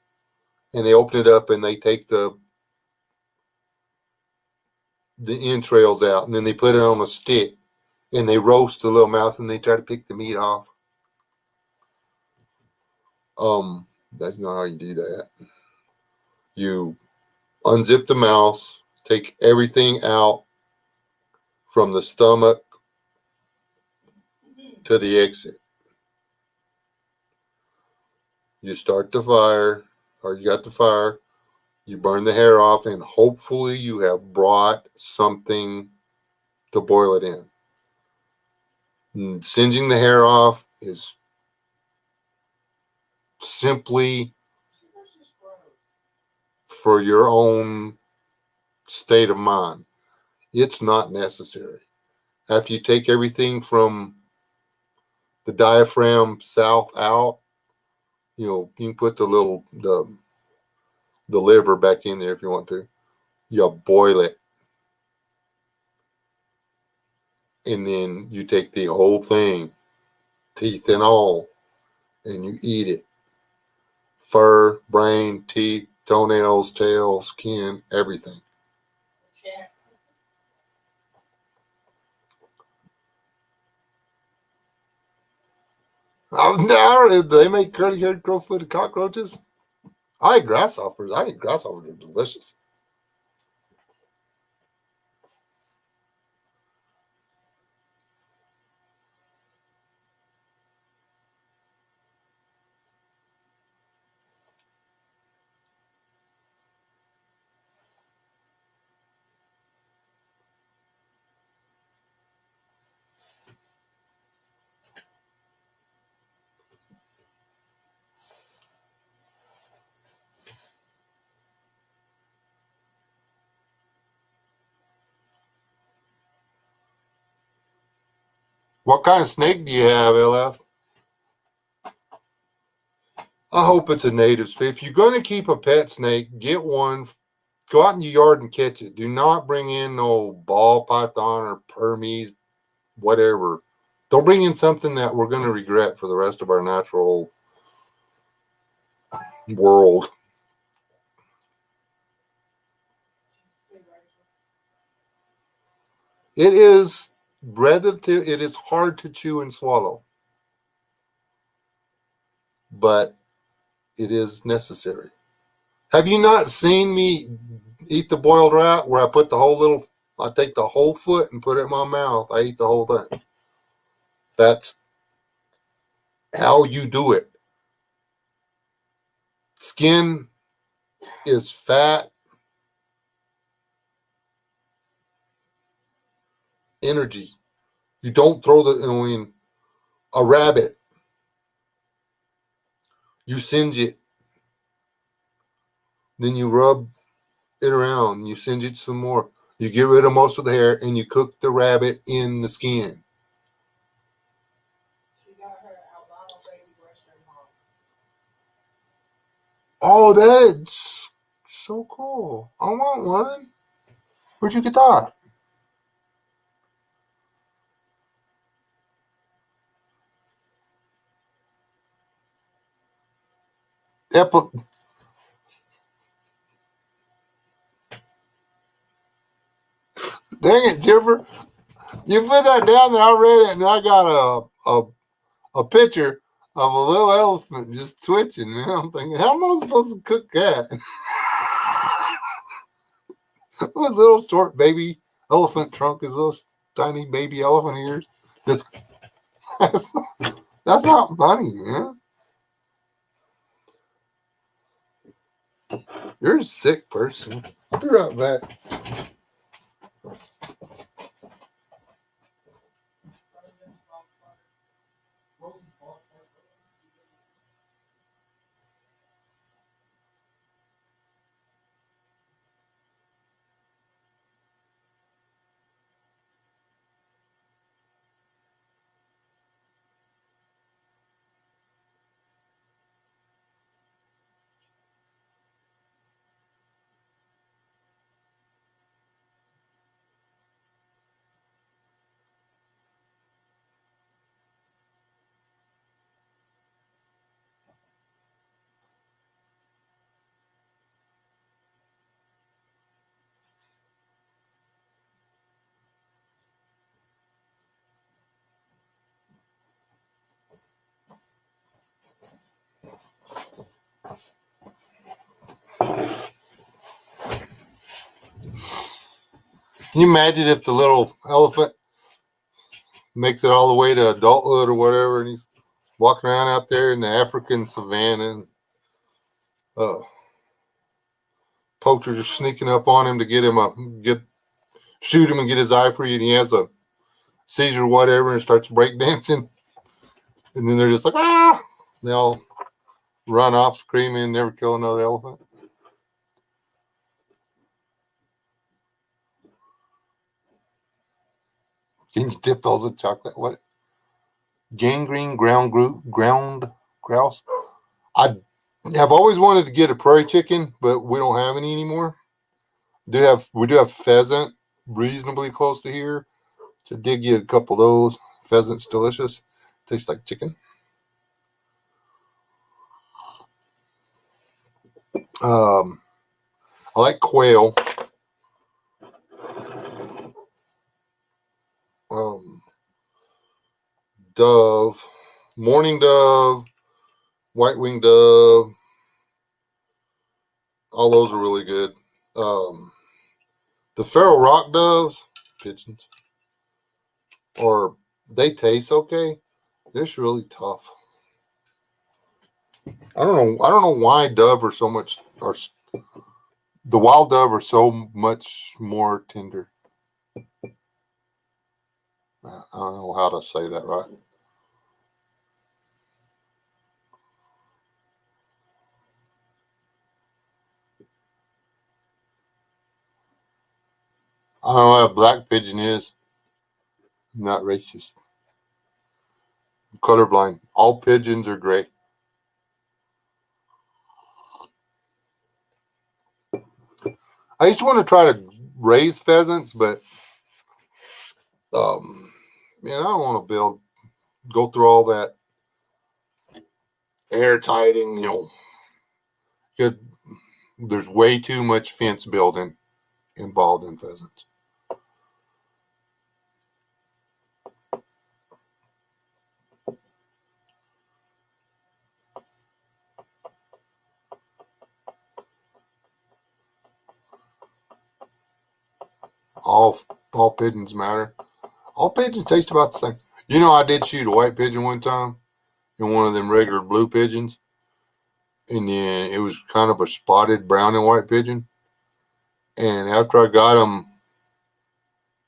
and they open it up and they take the entrails out, and then they put it on a stick, and they roast the little mouse, and they try to pick the meat off. That's not how you do that. You unzip the mouse, take everything out from the stomach to the exit. You start the fire, or you got the fire, you burn the hair off, and hopefully you have brought something to boil it in. And singeing the hair off is simply for your own state of mind. It's not necessary. After you take everything from the diaphragm south out, you can put the liver back in there if you want to. You boil it, and then you take the whole thing, teeth and all, and you eat it. Fur, brain, teeth, toenails, tail, skin, everything. Yeah. Now they make curly-haired, crow-footed cockroaches. I eat grasshoppers. I think grasshoppers are delicious. What kind of snake do you have, LF? I hope it's a native snake. If you're going to keep a pet snake, get one. Go out in your yard and catch it. Do not bring in no ball python or Hermes, whatever. Don't bring in something that we're going to regret for the rest of our natural world. It is it is hard to chew and swallow, but it is necessary. Have you not seen me eat the boiled rat where I take the whole foot and put it in my mouth? I eat the whole thing. That's how you do it. Skin is fat energy. You don't throw a rabbit. You singe it. Then you rub it around. You singe it some more. You get rid of most of the hair and you cook the rabbit in the skin. She got her albino baby brush her mom. Oh, that's so cool. I want one. Where'd you get that? Dang it, Jennifer. You put that down there, I read it, and I got a picture of a little elephant just twitching. Man, I'm thinking, how am I supposed to cook that? With little short baby elephant trunk, his little tiny baby elephant ears. That's, that's not funny, man. You're a sick person. I'll be right back. Can you imagine if the little elephant makes it all the way to adulthood or whatever, and he's walking around out there in the African savannah, and uh, poachers are sneaking up on him to shoot him and get his eye free, and he has a seizure or whatever and starts breakdancing, and then they're just like, ah! They all run off screaming, never kill another elephant. Can you dip those in chocolate? What? Gangrene ground grouse. I have always wanted to get a prairie chicken, but we don't have any anymore. We do have pheasant reasonably close to here. So I did get a couple of those. Pheasant's delicious. Tastes like chicken. I like quail. Um, dove, mourning dove, white winged dove. All those are really good. The feral rock doves, pigeons, or they taste okay. They're just really tough. I don't know why dove are so much, or the wild dove are so much more tender. I don't know how to say that right. I don't know what a black pigeon is. I'm not racist. I'm colorblind. All pigeons are great. I used to want to try to raise pheasants, but man, I don't want to go through all that airtighting. Good. There's way too much fence building involved in pheasants. All all pigeons matter. All pigeons taste about the same. I did shoot a white pigeon one time and one of them regular blue pigeons, and then it was kind of a spotted brown and white pigeon. And after I got them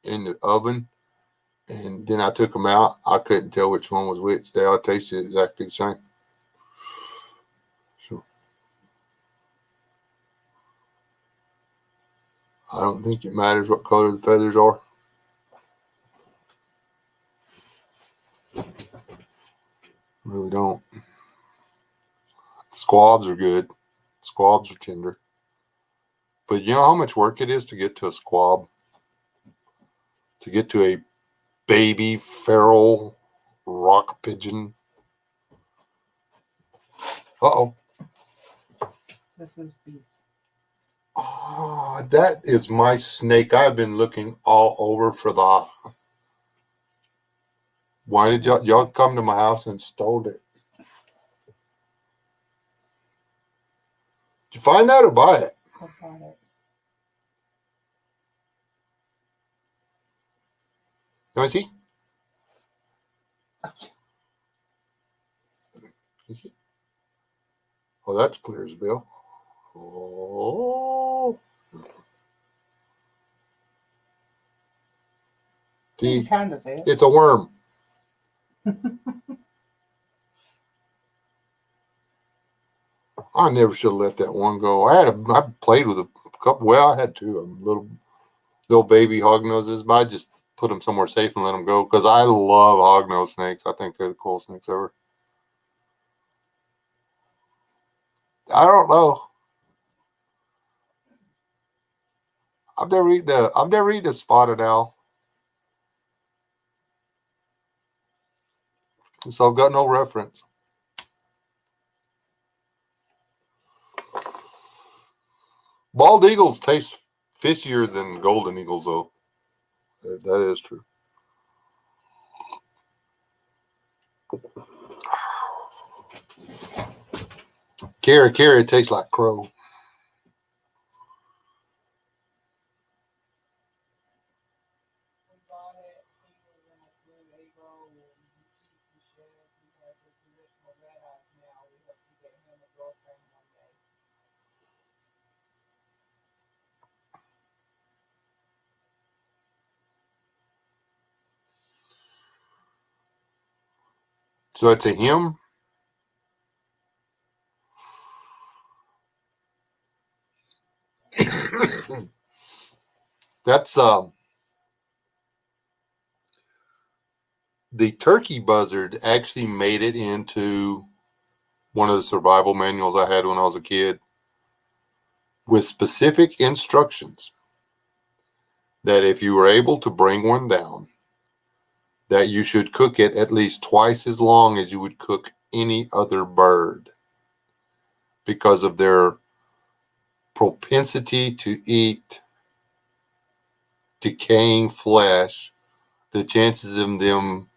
in the oven, And then I took them out. I couldn't tell which one was which. They all tasted exactly the same. So I don't think it matters what color the feathers are. Really don't. Squabs are good. Squabs are tender. But you know how much work it is to get to a squab? To get to a baby feral rock pigeon. Uh-oh. This is beef. Oh, that is my snake. I've been looking all over for the... Why did y'all come to my house and stole it? Did you find that or buy it? I found it. Let me see. Oh, that's clear as a bell. Oh. You See, kind of see it. it's a worm. I never should have let that one go. I played with a couple. Well, I had two of them, little baby hognoses, but I just put them somewhere safe and let them go because I love hognose snakes. I think they're the coolest snakes ever. I don't know. I've never eaten a spotted owl, so I've got no reference. Bald eagles taste fishier than golden eagles, though. That is true. Carry tastes like crow. We bought it. He was in a blue Negro and he shed. He has the traditional red eyes now. We hope to get him a girlfriend one day. So it's a him. That's the turkey buzzard actually made it into one of the survival manuals I had when I was a kid with specific instructions that if you were able to bring one down, that you should cook it at least twice as long as you would cook any other bird because of their propensity to eat decaying flesh. The chances of them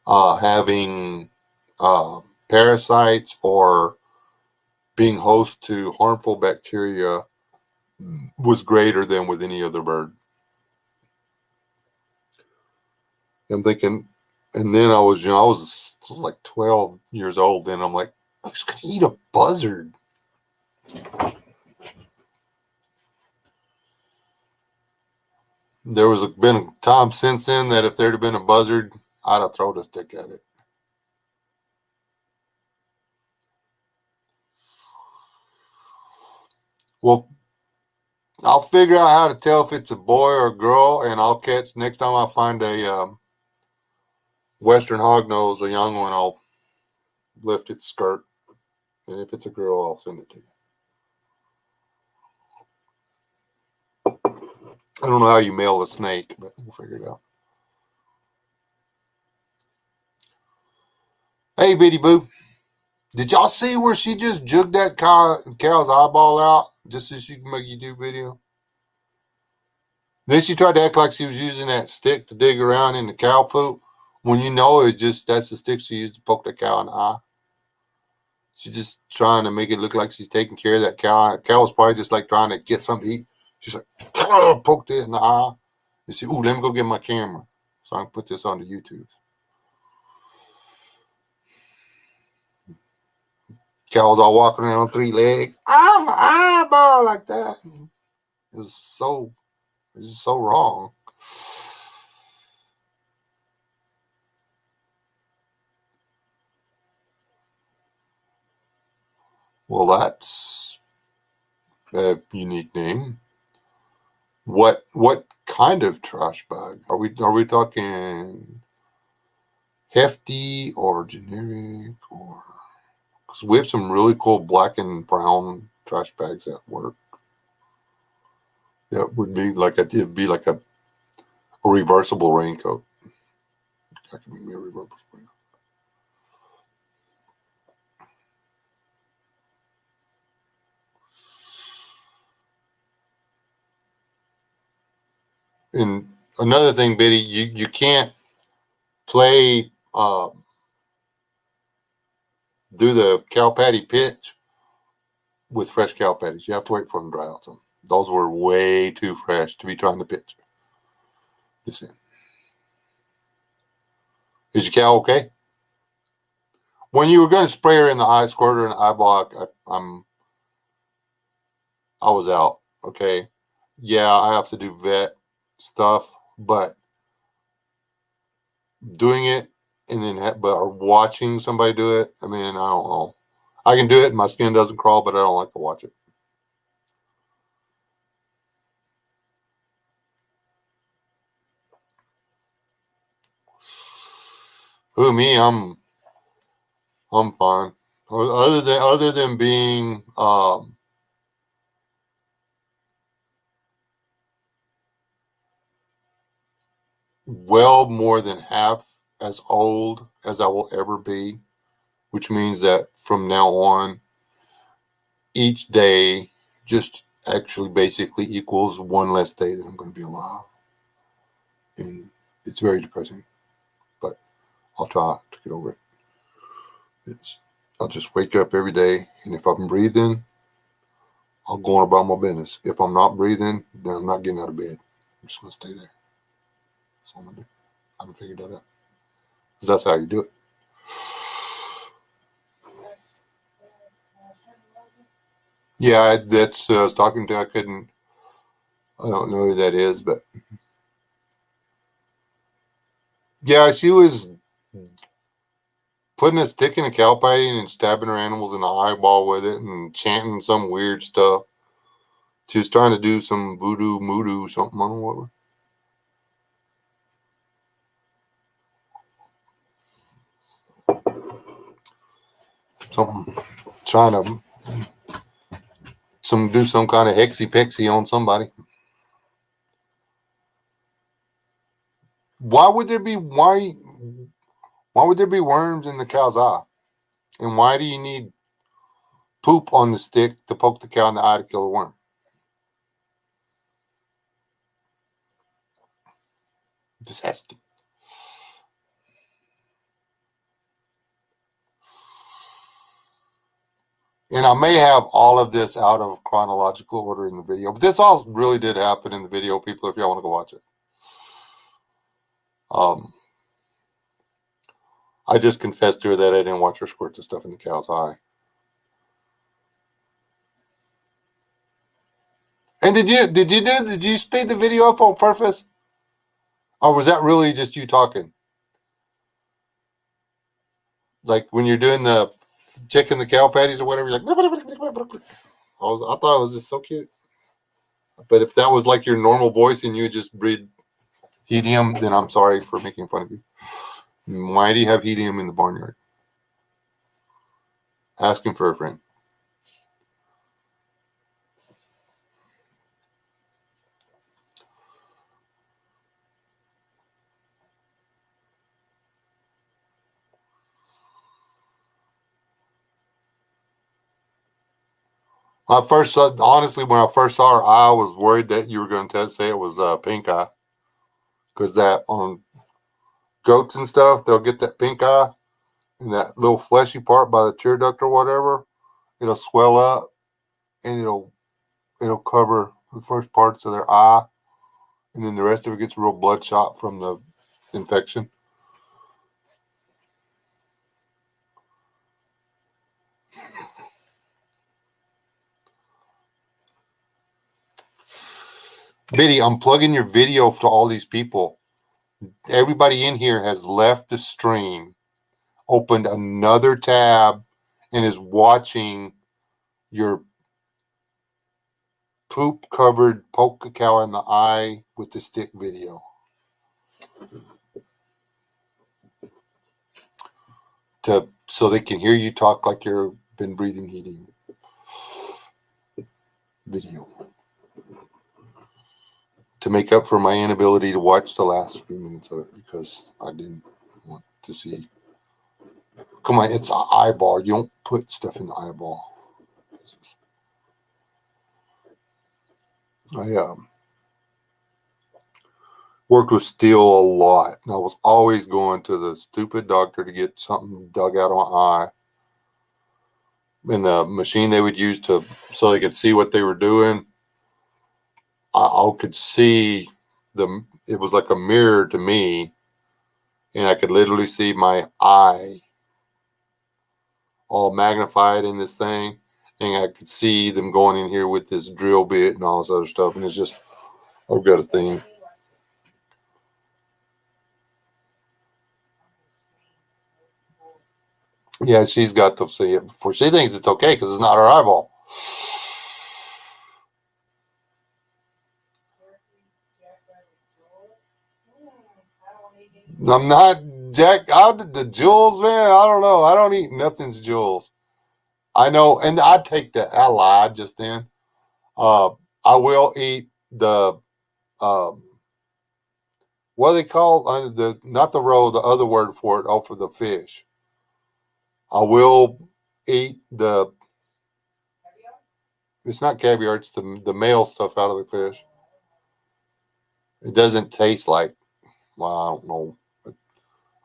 having parasites or being host to harmful bacteria was greater than with any other bird. I'm thinking, and then I was like 12 years old. Then I'm like, I was gonna eat a buzzard. There was been a time since then that if there'd have been a buzzard, I'd have thrown a stick at it. Well, I'll figure out how to tell if it's a boy or a girl, and I'll catch next time I find a Western hognose, a young one. I'll lift its skirt, and if it's a girl, I'll send it to you. I don't know how you mail a snake, but we'll figure it out. Hey, Bitty Boo. Did y'all see where she just jugged that cow's eyeball out just so she can make a YouTube video? Then she tried to act like she was using that stick to dig around in the cow poop when you know that's the stick she used to poke the cow in the eye. She's just trying to make it look like she's taking care of that cow. Cow was probably just like trying to get something to eat. She's like, poked it in the eye. You see, ooh, let me go get my camera so I can put this on the YouTube. Cow was all walking around on 3 legs. Ah, my eyeball like that. It was so wrong. Well, that's a unique name. What kind of trash bag? Are we talking hefty or generic, or because we have some really cool black and brown trash bags at work that would be like it'd be like a reversible raincoat. That could be a reversible raincoat. And another thing, Biddy, you can't play do the cow patty pitch with fresh cow patties. You have to wait for them to dry out. Some those were way too fresh to be trying to pitch. Just saying. Is your cow okay? When you were going to spray her in the eye, squirt her in the eyeball, I was out. Okay, yeah, I have to do vet stuff, but doing it and then but watching somebody do it, I mean, I don't know. I can do it and my skin doesn't crawl, but I don't like to watch it. Who me? I'm fine. Other than being well more than half as old as I will ever be, which means that from now on, each day just actually basically equals one less day that I'm going to be alive. And it's very depressing, but I'll try to get over it. I'll just wake up every day, and if I'm breathing, I'll go on about my business. If I'm not breathing, then I'm not getting out of bed. I'm just going to stay there. That's all I'm going to do. I haven't figured that out. Because that's how you do it. Yeah, that's I was talking to. I don't know who that is, but yeah, she was putting a stick in a cow patty and stabbing her animals in the eyeball with it and chanting some weird stuff. She was trying to do some voodoo, moodoo, something. I don't know what. Something. Trying to do some kind of hexy pexy on somebody. Why would there be worms in the cow's eye? And why do you need poop on the stick to poke the cow in the eye to kill a worm? Just asking. And I may have all of this out of chronological order in the video, but this all really did happen in the video, people, if y'all want to go watch it. I just confessed to her that I didn't watch her squirt the stuff in the cow's eye. And did you speed the video up on purpose? Or was that really just you talking? Like when you're doing the checking the cow patties or whatever, you're like, I thought it was just so cute. But if that was like your normal voice and you just breathe helium, then I'm sorry for making fun of you. Why do you have helium in the barnyard? Asking for a friend. Honestly, when I first saw her, I was worried that you were going to say it was pink eye, because that on goats and stuff, they'll get that pink eye, and that little fleshy part by the tear duct or whatever, it'll swell up, and it'll cover the first parts of their eye, and then the rest of it gets real bloodshot from the infection. Biddy, I'm plugging your video to all these people. Everybody in here has left the stream, opened another tab, and is watching your poop covered poke a cow in the eye with the stick video. So they can hear you talk like you've been breathing heating video. To make up for my inability to watch the last few minutes of it because I didn't want to see. Come on, it's an eyeball. You don't put stuff in the eyeball. I worked with steel a lot, and I was always going to the stupid doctor to get something dug out of my eye. And the machine they would use so they could see what they were doing, I could see it was like a mirror to me, and I could literally see my eye all magnified in this thing, and I could see them going in here with this drill bit and all this other stuff, and it's just, I've got a thing. Yeah, she's got to see it before she thinks it's okay because it's not her eyeball. I'm not Jack. Out the jewels, man. I don't know. I don't eat nothing's jewels. I know, and I take that. I lied just then. I will eat the what do they call the not the roe, the other word for it, for the fish. I will eat the. It's not caviar. It's the male stuff out of the fish. It doesn't taste like. Well, I don't know.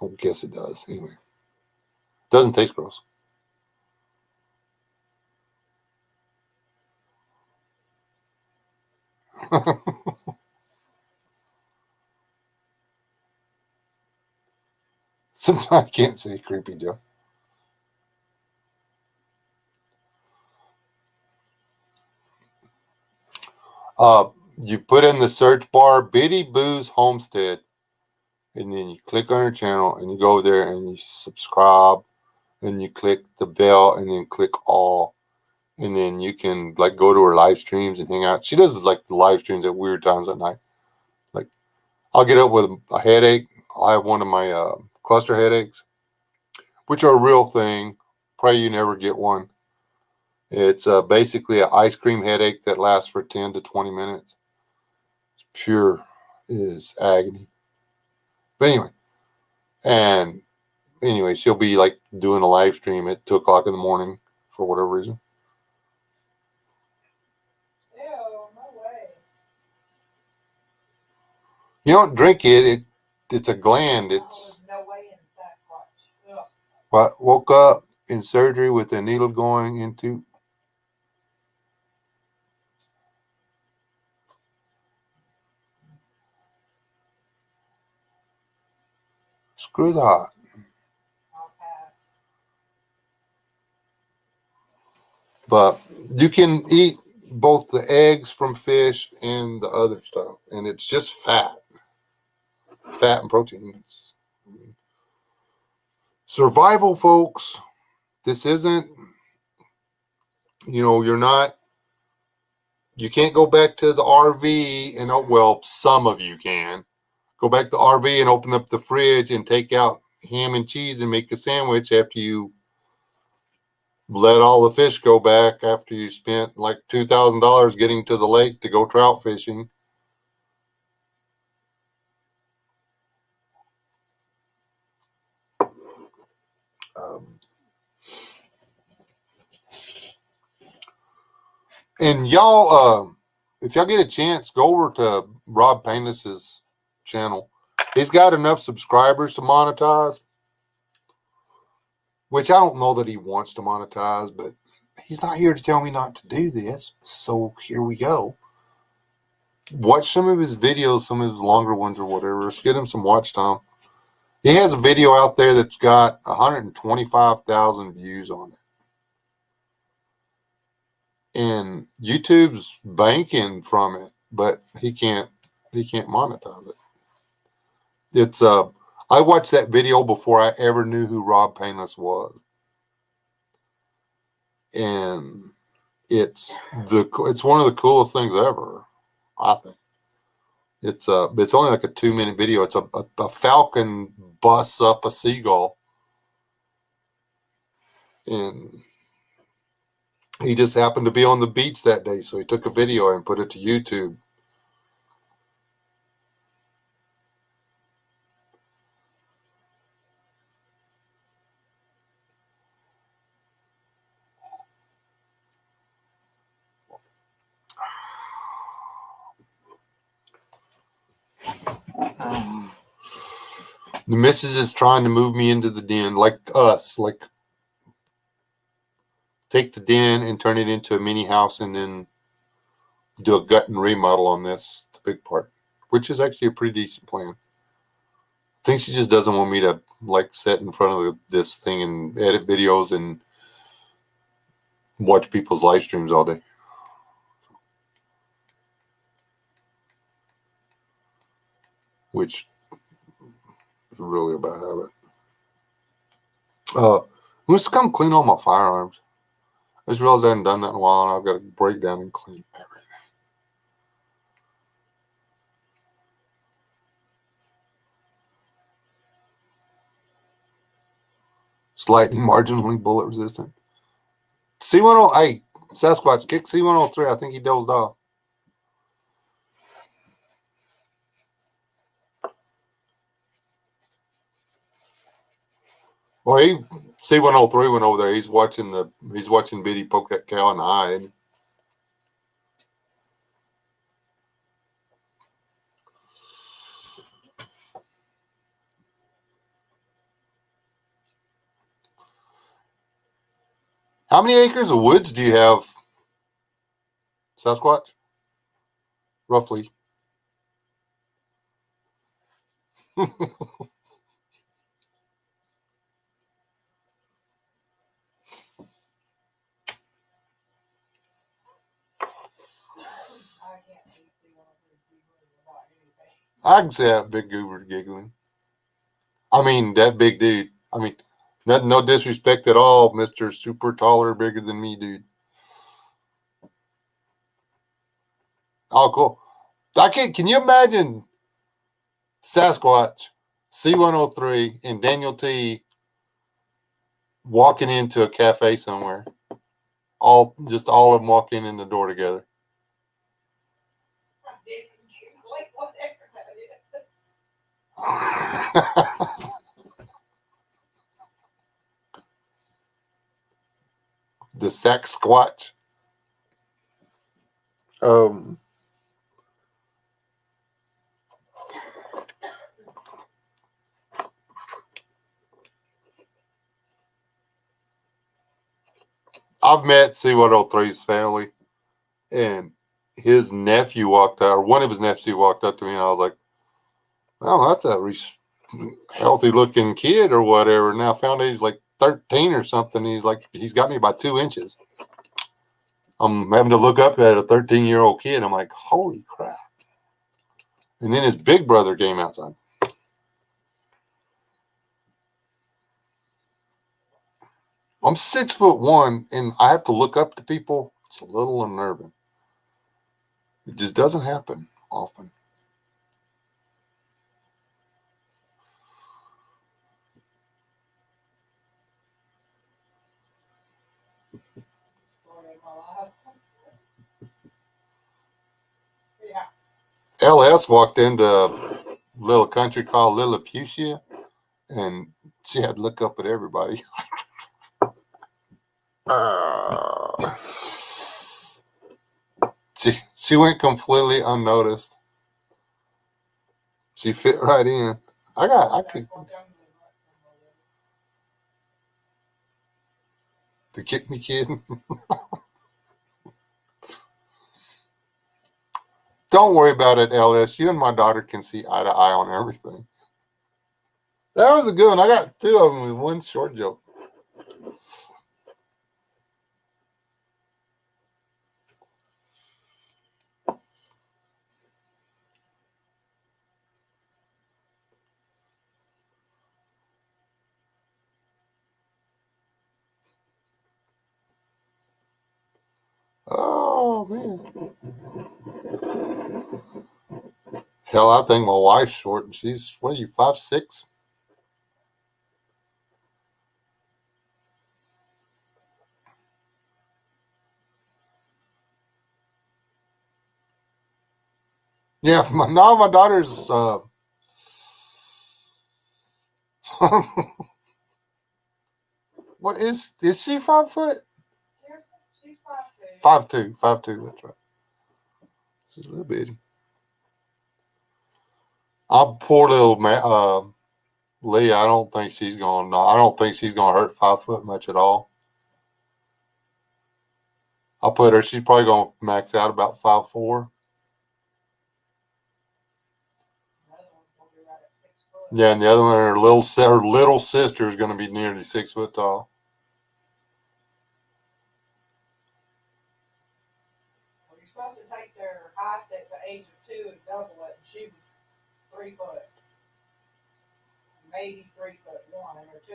I guess it does. Anyway, it doesn't taste gross. Sometimes I can't say creepy Joe. You put in the search bar Biddy Boo's Homestead, and then you click on her channel, and you go over there and you subscribe, and you click the bell, and then click all, and then you can like go to her live streams and hang out. She does like the live streams at weird times at night. Like I'll get up with a headache. I have one of my cluster headaches, which are a real thing. Pray you never get one. It's basically an ice cream headache that lasts for 10 to 20 minutes. It's pure is agony. But anyway, she'll be like doing a live stream at 2:00 in the morning for whatever reason. Ew, no way. You don't drink it. It's a gland. It's no way in Sasquatch. Ugh. what woke up in surgery with a needle going into. Screw that. I'll pass. But you can eat both the eggs from fish and the other stuff, and it's just fat and proteins. Survival, folks. This isn't, you can't go back to the RV and, well, some of you can. Go back to the RV and open up the fridge and take out ham and cheese and make a sandwich after you let all the fish go back after you spent like $2,000 getting to the lake to go trout fishing. And y'all, if y'all get a chance, go over to Rob Painless's channel. He's got enough subscribers to monetize, which I don't know that he wants to monetize, but he's not here to tell me not to do this. So here we go. Watch some of his videos, some of his longer ones or whatever. Let's get him some watch time. He has a video out there that's got 125,000 views on it. And YouTube's banking from it, but he can't monetize it. It's I watched that video before I ever knew who Rob Painless was. And it's one of the coolest things ever, I think. It's only like a 2-minute video. It's a falcon busts up a seagull, and he just happened to be on the beach that day, so he took a video and put it to YouTube. The missus is trying to move me into the den, like us, like take the den and turn it into a mini house, and then do a gut and remodel on this, the big part, which is actually a pretty decent plan. I think she just doesn't want me to like sit in front of this thing and edit videos and watch people's live streams all day. Which is really a bad habit. Let's come clean all my firearms. I just realized I hadn't done that in a while, and I've got to break down and clean everything. Slightly marginally bullet resistant. C10, hey, Sasquatch, kick C103. I think he dozed off. Well, C103 went over there. He's watching Biddy poke that cow in the eye. And how many acres of woods do you have, Sasquatch? Roughly. I can see that big goober giggling. I mean, that big dude. I mean, no disrespect at all, Mr. Super taller, bigger than me, dude. Oh, cool. Can you imagine Sasquatch, C103, and Daniel T walking into a cafe somewhere? All of them walking in the door together. The sack squatch. I've met C103's family, and his nephew walked out, or one of his nephews walked up to me, and I was like, "Well, that's a healthy looking kid, or whatever." Now I found out he's like 13 or something. He's got me by 2 inches. I'm having to look up at a 13-year-old kid. I'm like, holy crap! And then his big brother came outside. I'm 6'1", and I have to look up to people. It's a little unnerving. It just doesn't happen often. LS walked into a little country called Lilliputian, and she had to look up at everybody. She went completely unnoticed. She fit right in. I could the kick me kid. Don't worry about it, LS. You and my daughter can see eye to eye on everything. That was a good one. I got 2 of them with one short joke. Oh man. Hell, I think my wife's short, and she's, what are you, 5'6"? Yeah, my daughter's what is she 5 foot? She's 5'2". 5'2", 5'2", that's right. She's a little bitty. Our poor little Leah, I don't think she's gonna hurt 5 foot much at all. I'll put her, she's probably gonna max out about 5'4". Another one's gonna be right at 6 foot. Yeah, and the other one, her little sister is gonna be nearly 6 foot tall. Well, you're supposed to take their height at the age of 2 and double it. She was 3 foot, maybe 3'1" or 2.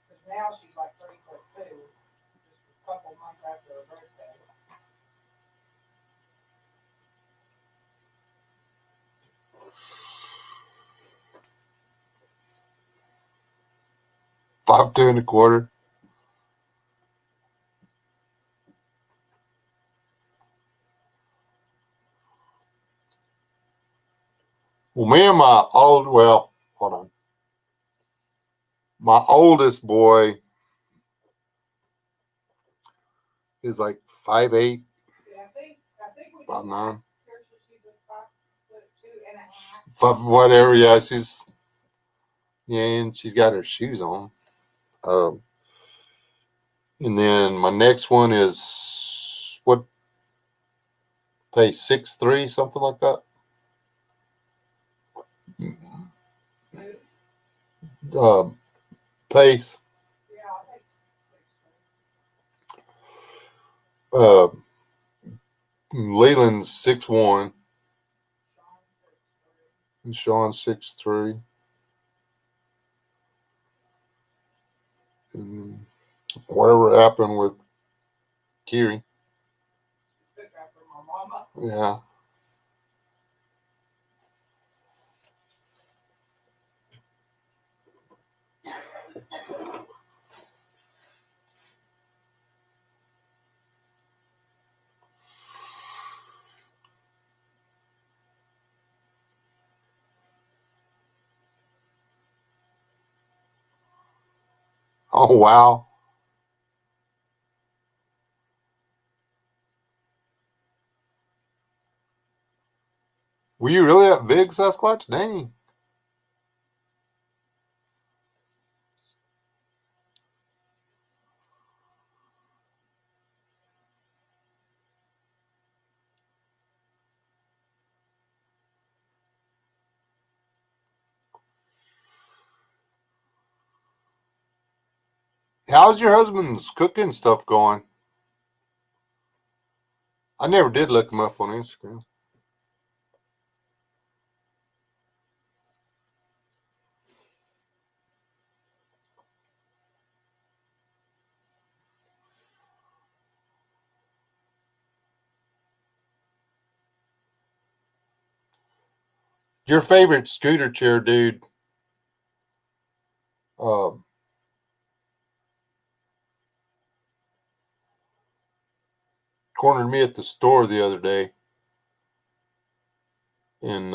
Because now she's like 3'2", just a couple months after her birthday. Five two and a quarter. Well, me and hold on. My oldest boy is like 5'8". Yeah, I think we 5'9". she's a 5'2.5". 5 whatever. Yeah, and she's got her shoes on. And then my next one is what? 6'3", something like that. Pace. Yeah, I think 6'3". Leland's 6'1", Sean's 6'3". and Sean's 6'3". And whatever happened with Kiri. Took after my mama. Yeah. Oh wow. Were you really that big, Sasquatch? Dang. How's your husband's cooking stuff going? I never did look him up on Instagram. Your favorite scooter chair dude uh, cornered me at the store the other day and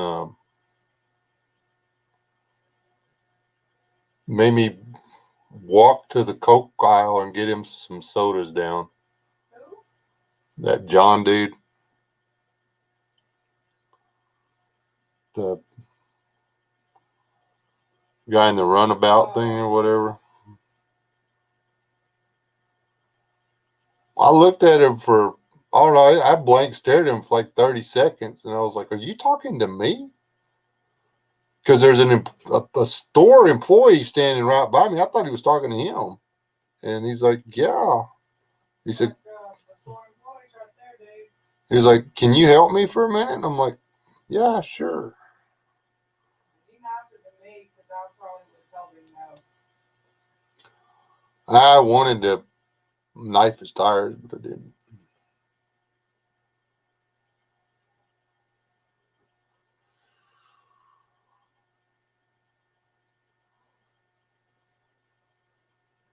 made me walk to the Coke aisle and get him some sodas down. Who? That John dude. The guy in the runabout thing or whatever. I looked at him for, I don't know, I blank stared at him for like 30 seconds and I was like, are you talking to me? Because there's a store employee standing right by me. I thought he was talking to him. And he's like, yeah. He said, The 4 employees right there, dude. he was like, can you help me for a minute? And I'm like, yeah, sure. He nicer than me because I probably would tell him no. I wanted to knife his tires, but I didn't.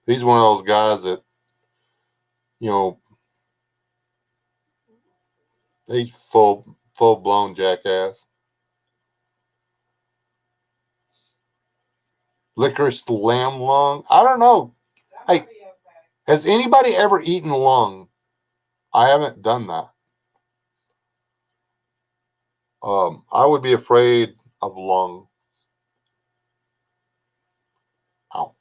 He's one of those guys that, you know, he's full blown jackass. Licorice lamb lung. I don't know. That Hey, might be okay. has anybody ever eaten lung? I haven't done that. I would be afraid of lung. Ow.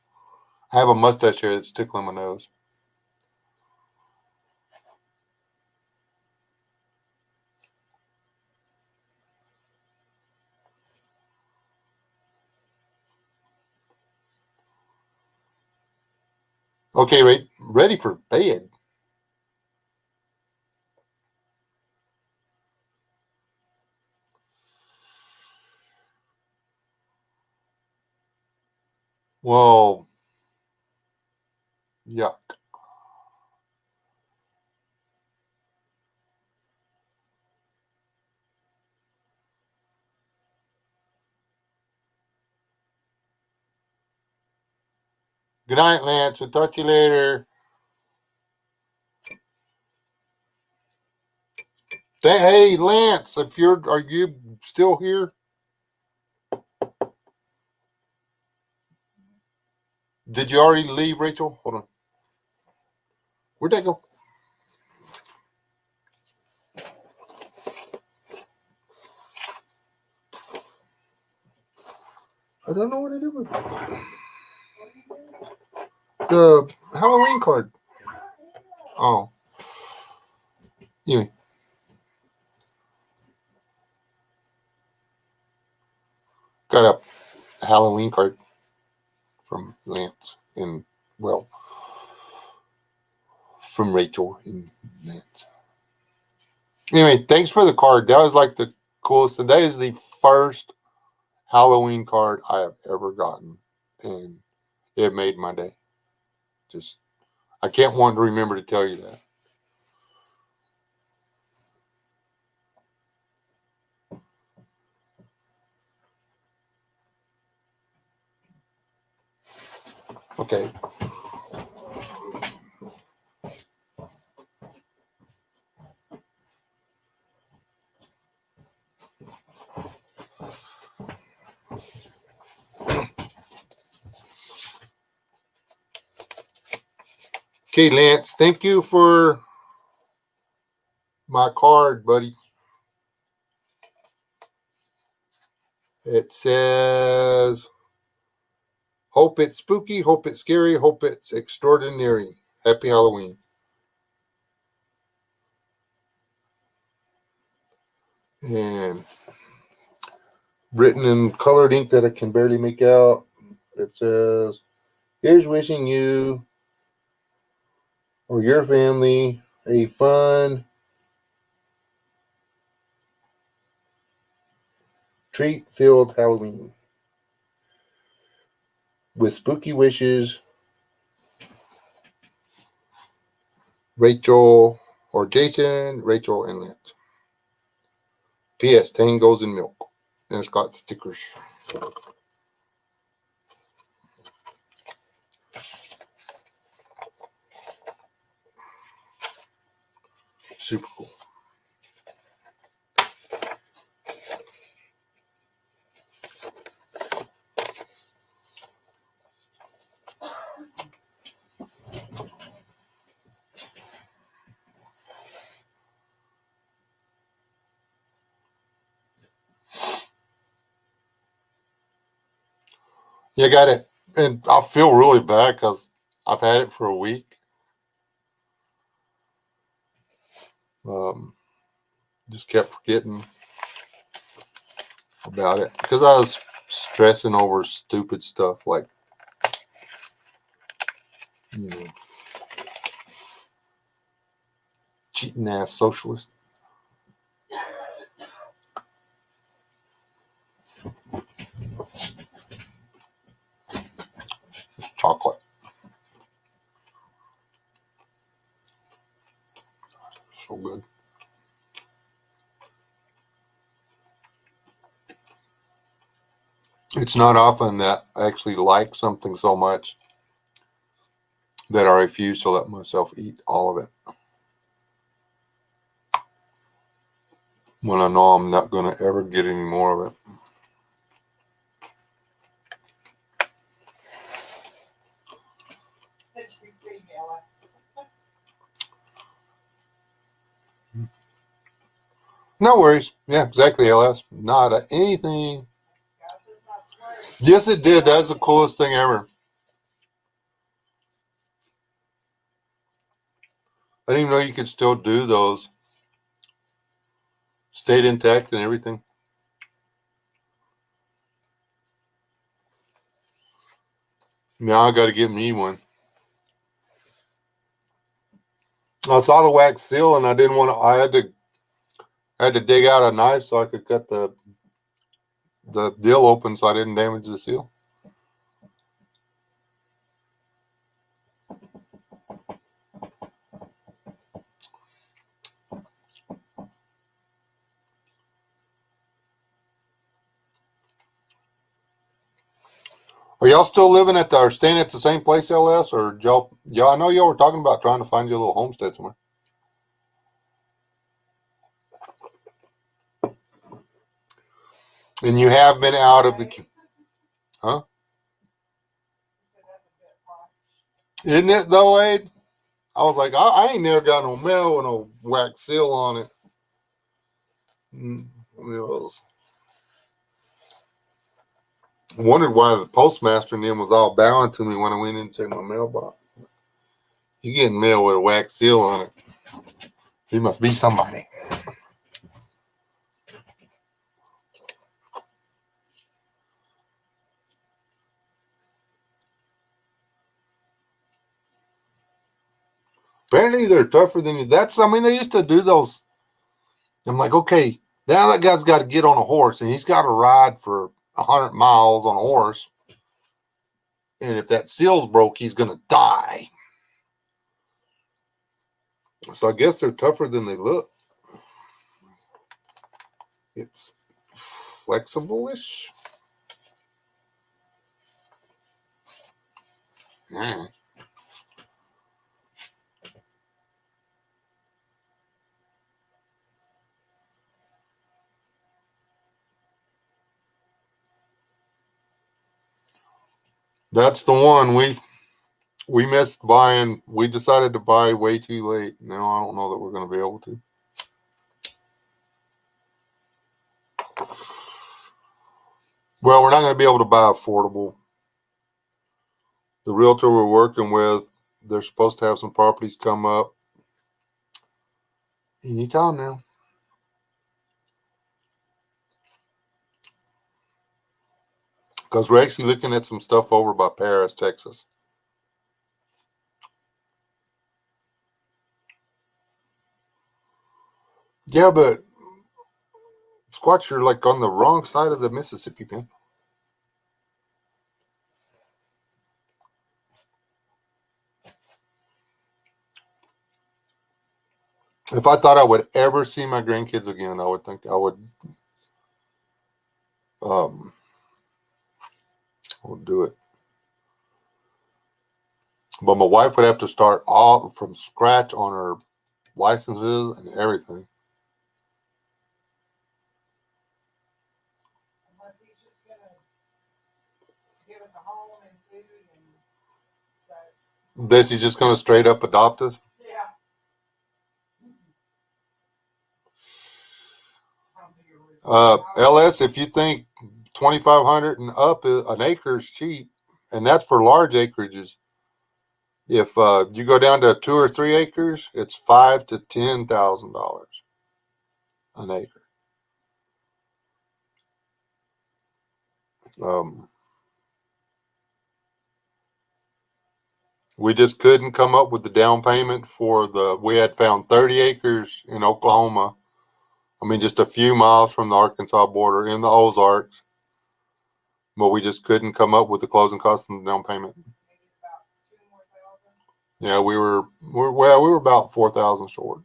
I have a mustache here that's tickling my nose. Okay, ready for bed. Well, yuck. Good night, Lance. We'll talk to you later. Hey, Lance, are you still here? Did you already leave, Rachel? Hold on. Where'd that go? I don't know what to do with the Halloween card. Oh, anyway. Got a Halloween card from Lance and, well, from Rachel and Lance. Anyway, thanks for the card. That was like the coolest thing. That is the first Halloween card I have ever gotten, and it made my day. Just, I can't want to remember to tell you that. Okay. Okay, Lance, thank you for my card, buddy. It says, hope it's spooky, hope it's scary, hope it's extraordinary. Happy Halloween. And written in colored ink that I can barely make out, it says, here's wishing you or your family a fun, treat-filled Halloween with spooky wishes, Rachel or Jason, Rachel and Lance. P.S. Tangos and milk. And it's got stickers. Super cool. You got it. And I feel really bad because I've had it for a week. Just kept forgetting about it because I was stressing over stupid stuff like, you know, cheating ass socialist. Chocolate. So good. It's not often that I actually like something so much that I refuse to let myself eat all of it when I know I'm not going to ever get any more of it. Did you see Alex? No worries. Yeah, exactly, LS. Not anything. God says not to worry. Yes, it did. That's the coolest thing ever. I didn't even know you could still do those. Stayed intact and everything. Now I got to get me one. I saw the wax seal and I didn't want to. I had to dig out a knife so I could cut the deal open so I didn't damage the seal. Are y'all still living at or staying at the same place, LS, or y'all? I know y'all were talking about trying to find you a little homestead somewhere. And you have been out of the, huh? Isn't it though, Wade? I was like, I ain't never got no mail with no wax seal on it. It was. Wondered why the postmaster and them was all bowing to me when I went in and checked my mailbox. You getting mail with a wax seal on it? He must be somebody. Apparently they're tougher than you. They used to do those. I'm like, okay, now that guy's got to get on a horse and he's got to ride for 100 miles on a horse. And if that seal's broke, he's going to die. So I guess they're tougher than they look. It's flexible-ish. Mm. That's the one we missed buying. We decided to buy way too late. Now I don't know that we're going to be able to. Well, we're not going to be able to buy affordable. The realtor we're working with, they're supposed to have some properties come up. Anytime now. Because we're actually looking at some stuff over by Paris, Texas. Yeah, but Squatch, you're like on the wrong side of the Mississippi, man. If I thought I would ever see my grandkids again, I would think I would do it. But my wife would have to start all from scratch on her licenses and everything. Unless he's just going to give us a home and food and that. This is just going to straight up adopt us. Yeah. LS, if you think 2,500 and up an acre is cheap, and that's for large acreages. If you go down to 2 or 3 acres, it's $5,000 to $10,000 an acre. We just couldn't come up with the down payment for we had found 30 acres in Oklahoma. I mean, just a few miles from the Arkansas border in the Ozarks. But we just couldn't come up with the closing costs and the down payment. Yeah, we were about 4,000 short.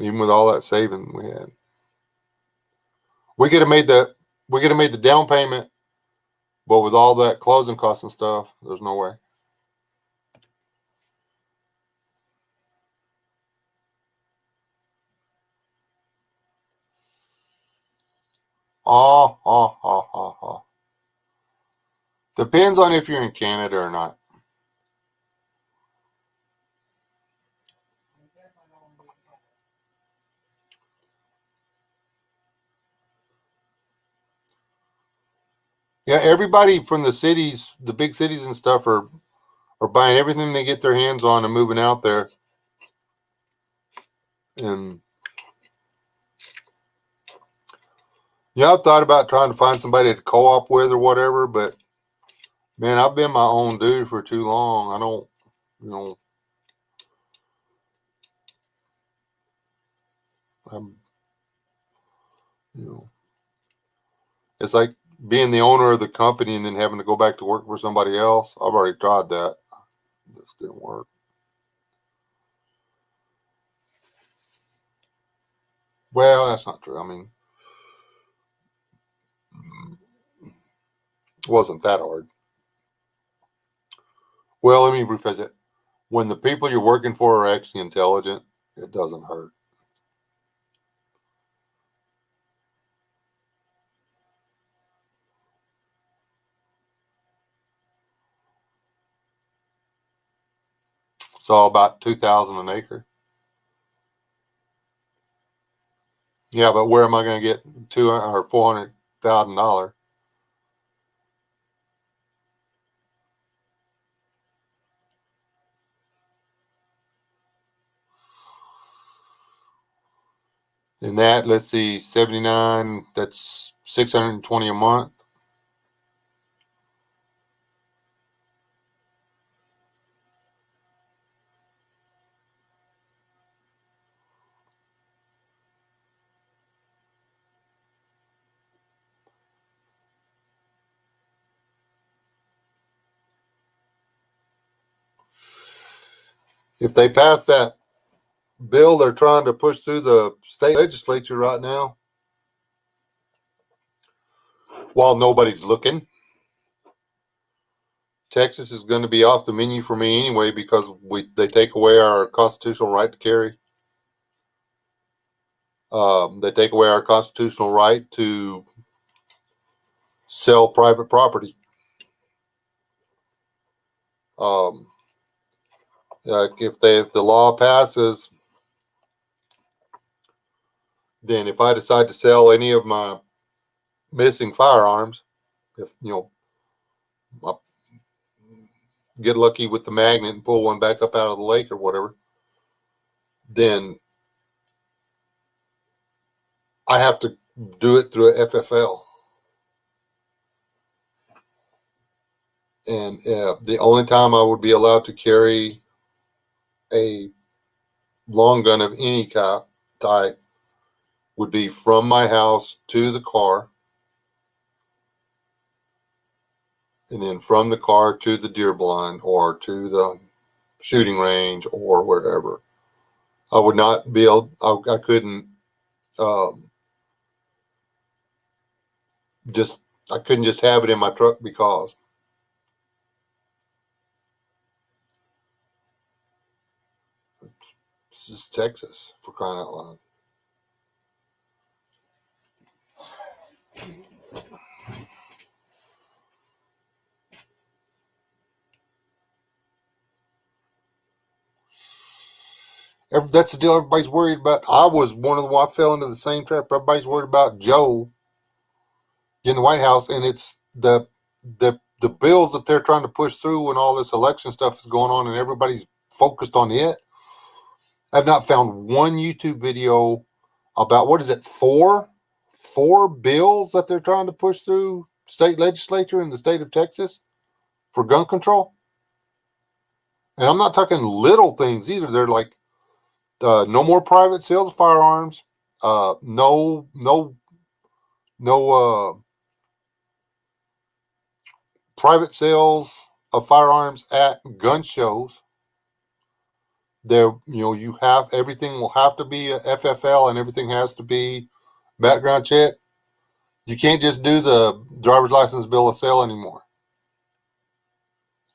Even with all that saving we had. We could have made the down payment But with all that closing costs and stuff, there's no way. Oh. Depends on if you're in Canada or not. Yeah, everybody from the cities, the big cities and stuff, are buying everything they get their hands on and moving out there. And yeah, I've thought about trying to find somebody to co-op with or whatever, but man, I've been my own dude for too long. I don't, you know, I'm, you know, it's like being the owner of the company and then having to go back to work for somebody else. I've already tried that. This didn't work. Well, that's not true. I mean, it wasn't that hard. Well, let me rephrase it. When the people you're working for are actually intelligent, it doesn't hurt. So about 2,000 an acre. Yeah, but where am I going to get $200,000 or $400,000? And that, let's see, 79. That's 620 a month. If they pass that bill they're trying to push through the state legislature right now, while nobody's looking, Texas is going to be off the menu for me anyway because they take away our constitutional right to carry. They take away our constitutional right to sell private property. Um, if the law passes, then if I decide to sell any of my missing firearms, if I get lucky with the magnet and pull one back up out of the lake or whatever, then I have to do it through a FFL. And the only time I would be allowed to carry a long gun of any type would be from my house to the car, and then from the car to the deer blind or to the shooting range or wherever. I would not be able, I couldn't um, just, I couldn't just have it in my truck because this is Texas, for crying out loud. That's the deal everybody's worried about. I was one of the I fell into the same trap. Everybody's worried about Joe in the White House, and it's the bills that they're trying to push through when all this election stuff is going on and everybody's focused on it. I've not found one YouTube video about, what is it, four bills that they're trying to push through state legislature in the state of Texas for gun control. And I'm not talking little things either. They're like no more private sales of firearms, no private sales of firearms at gun shows. There, you have, everything will have to be a FFL and everything has to be background check. You can't just do the driver's license bill of sale anymore,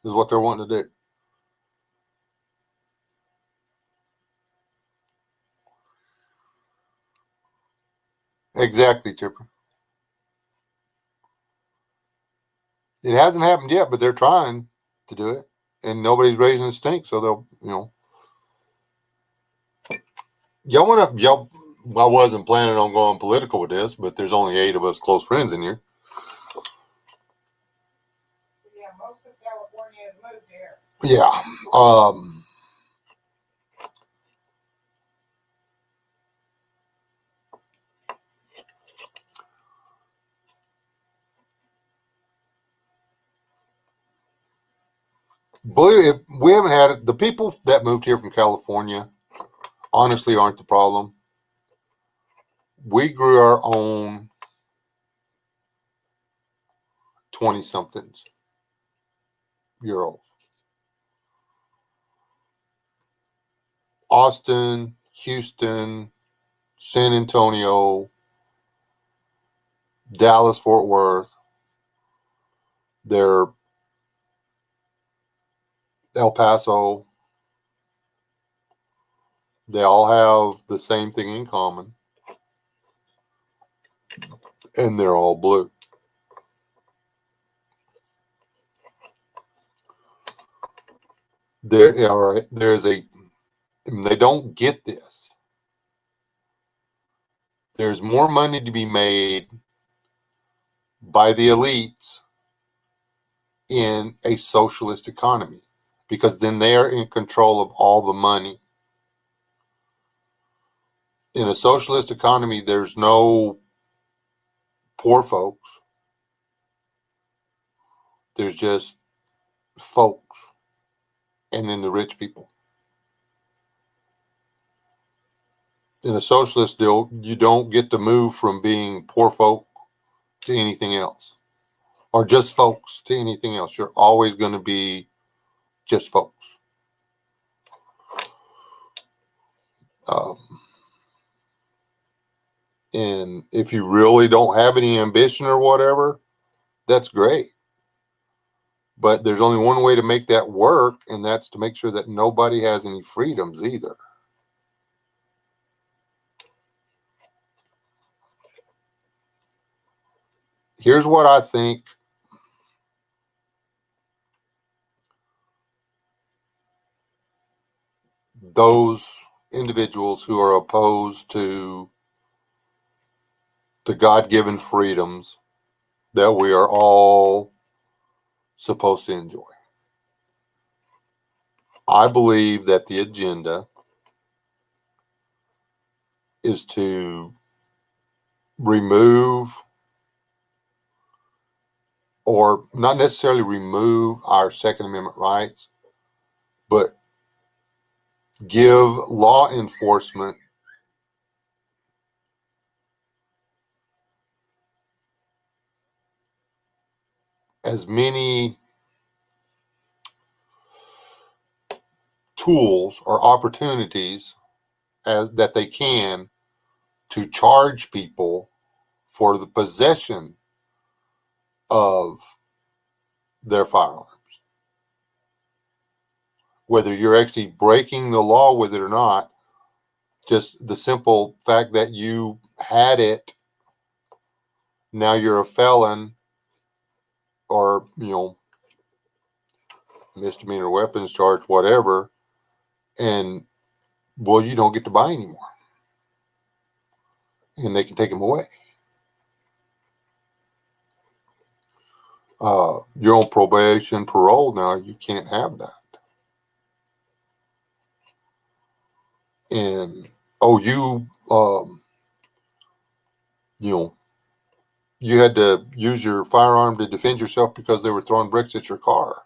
is what they're wanting to do. Exactly, Chipper. It hasn't happened yet, but they're trying to do it, and nobody's raising a stink, so they'll, y'all want to, y'all, I wasn't planning on going political with this, but there's only 8 of us close friends in here. Yeah, most of California has moved here. Yeah. But we haven't had it. The people that moved here from California honestly aren't the problem. We grew our own 20-somethings year olds. Austin, Houston, San Antonio, Dallas, Fort Worth, they're El Paso. They all have the same thing in common, and they're all blue. There's a, they don't get this. There's more money to be made by the elites in a socialist economy, because then they are in control of all the money. In a socialist economy, there's no poor folks. There's just folks, and then the rich people. In a socialist deal, you don't get to move from being poor folk to anything else, or just folks to anything else. You're always going to be just folks. Um, and if you really don't have any ambition or whatever, that's great. But there's only one way to make that work, and that's to make sure that nobody has any freedoms either. Here's what I think those individuals who are opposed to the God-given freedoms that we are all supposed to enjoy. I believe that the agenda is to remove, or not necessarily remove, our Second Amendment rights, but give law enforcement as many tools or opportunities as that they can to charge people for the possession of their firearms. Whether you're actually breaking the law with it or not, just the simple fact that you had it, now you're a felon, or, misdemeanor weapons charge, whatever, and, well, you don't get to buy anymore. And they can take them away. You're on probation, parole now, you can't have that. And, oh, you had to use your firearm to defend yourself because they were throwing bricks at your car.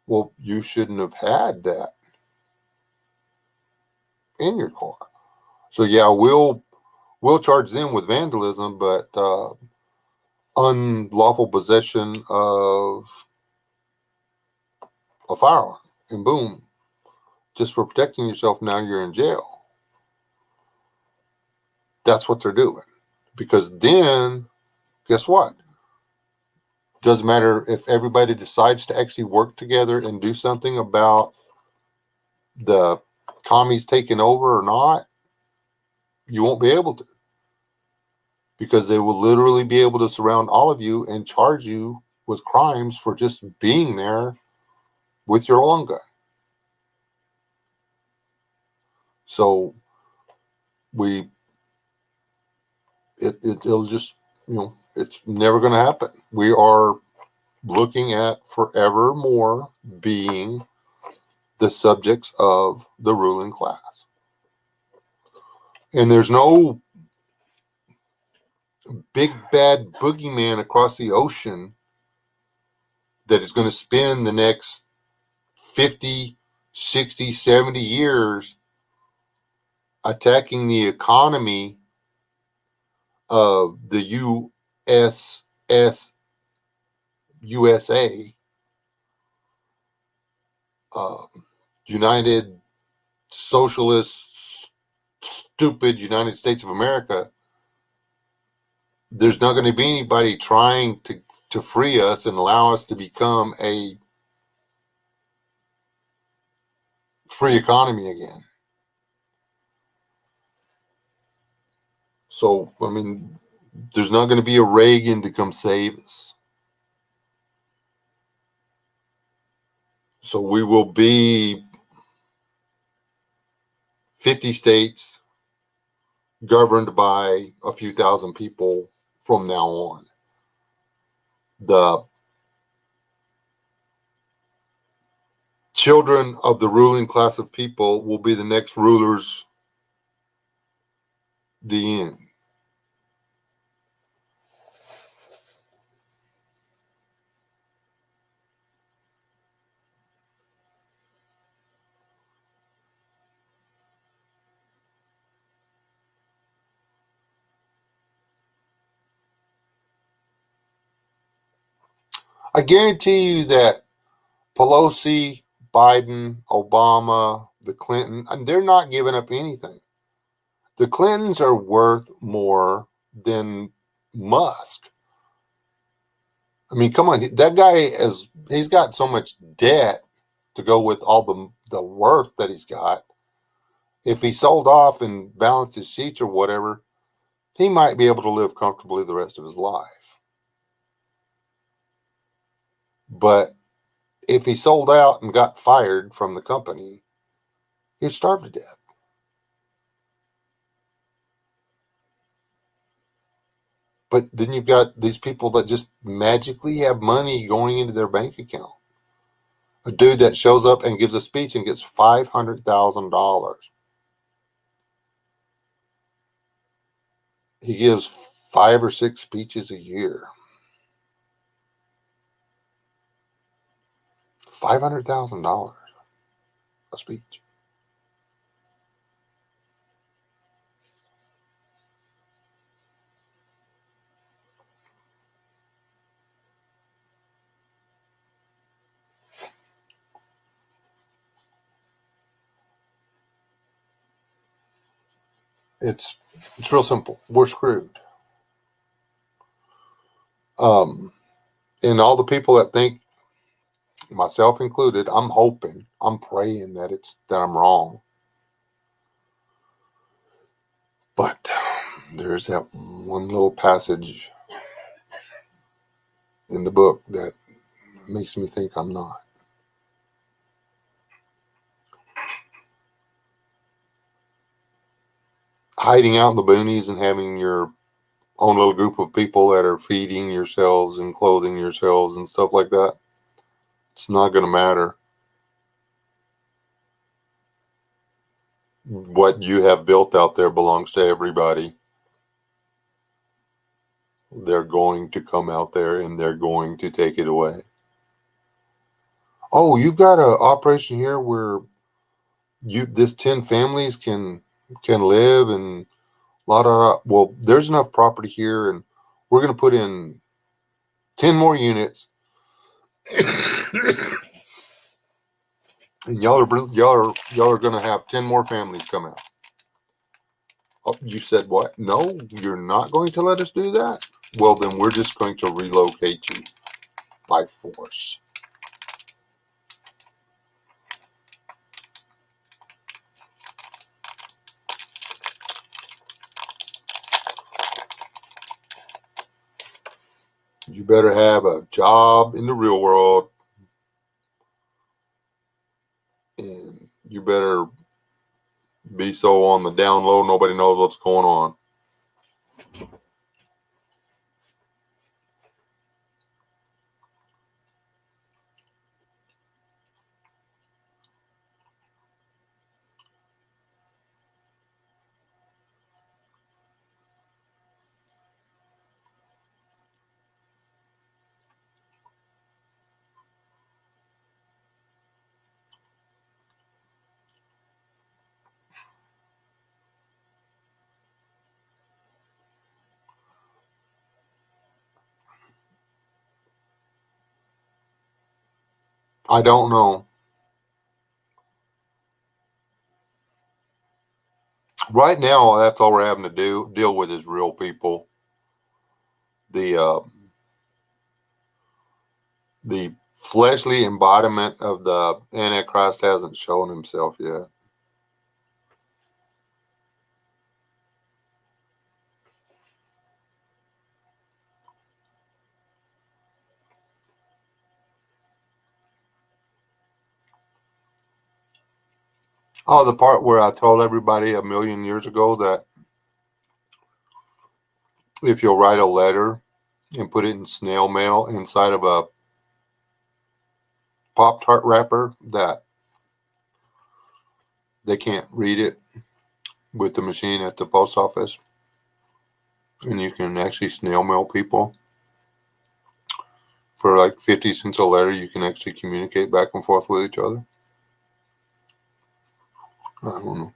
Well, you shouldn't have had that in your car. So yeah, we'll charge them with vandalism, but unlawful possession of a firearm, and boom, just for protecting yourself, now you're in jail. That's what they're doing, because then guess what? Doesn't matter if everybody decides to actually work together and do something about the commies taking over or not, you won't be able to. Because they will literally be able to surround all of you and charge you with crimes for just being there with your long gun. So it'll just, it's never going to happen. We are looking at forevermore being the subjects of the ruling class. And there's no big bad boogeyman across the ocean that is going to spend the next 50, 60, 70 years attacking the economy of the USA, uh, United Socialist, stupid United States of America. There's not going to be anybody trying to free us and allow us to become a free economy again. So, I mean, there's not going to be a Reagan to come save us. So we will be 50 states governed by a few thousand people from now on. The children of the ruling class of people will be the next rulers. The end. I guarantee you that Pelosi, Biden, Obama, the Clinton, and they're not giving up anything. The Clintons are worth more than Musk. I mean, come on, that guy he's got so much debt to go with all the worth that he's got. If he sold off and balanced his sheets or whatever, he might be able to live comfortably the rest of his life. But if he sold out and got fired from the company, he'd starve to death. But then you've got these people that just magically have money going into their bank account. A dude that shows up and gives a speech and gets $500,000. He gives 5 or 6 speeches a year. $500,000 a speech. It's real simple. We're screwed. And all the people that think, myself included, I'm hoping, I'm praying that I'm wrong. But there's that one little passage in the book that makes me think I'm not. Hiding out in the boonies and having your own little group of people that are feeding yourselves and clothing yourselves and stuff like that, it's not going to matter. What you have built out there belongs to everybody. They're going to come out there and they're going to take it away. Oh, you've got an operation here where this 10 families can live and well, there's enough property here and we're going to put in 10 more units. And y'all are going to have 10 more families come out. Oh, you said what? No, you're not going to let us do that? well, then we're just going to relocate you by force. You better have a job in the real world, and you better be so on the down low nobody knows what's going on. I don't know. Right now, that's all we're having to deal with is real people. The the fleshly embodiment of the Antichrist hasn't shown himself yet. Oh, the part where I told everybody a million years ago that if you'll write a letter and put it in snail mail inside of a Pop-Tart wrapper, that they can't read it with the machine at the post office. And you can actually snail mail people. For like 50 cents a letter, you can actually communicate back and forth with each other. I don't know.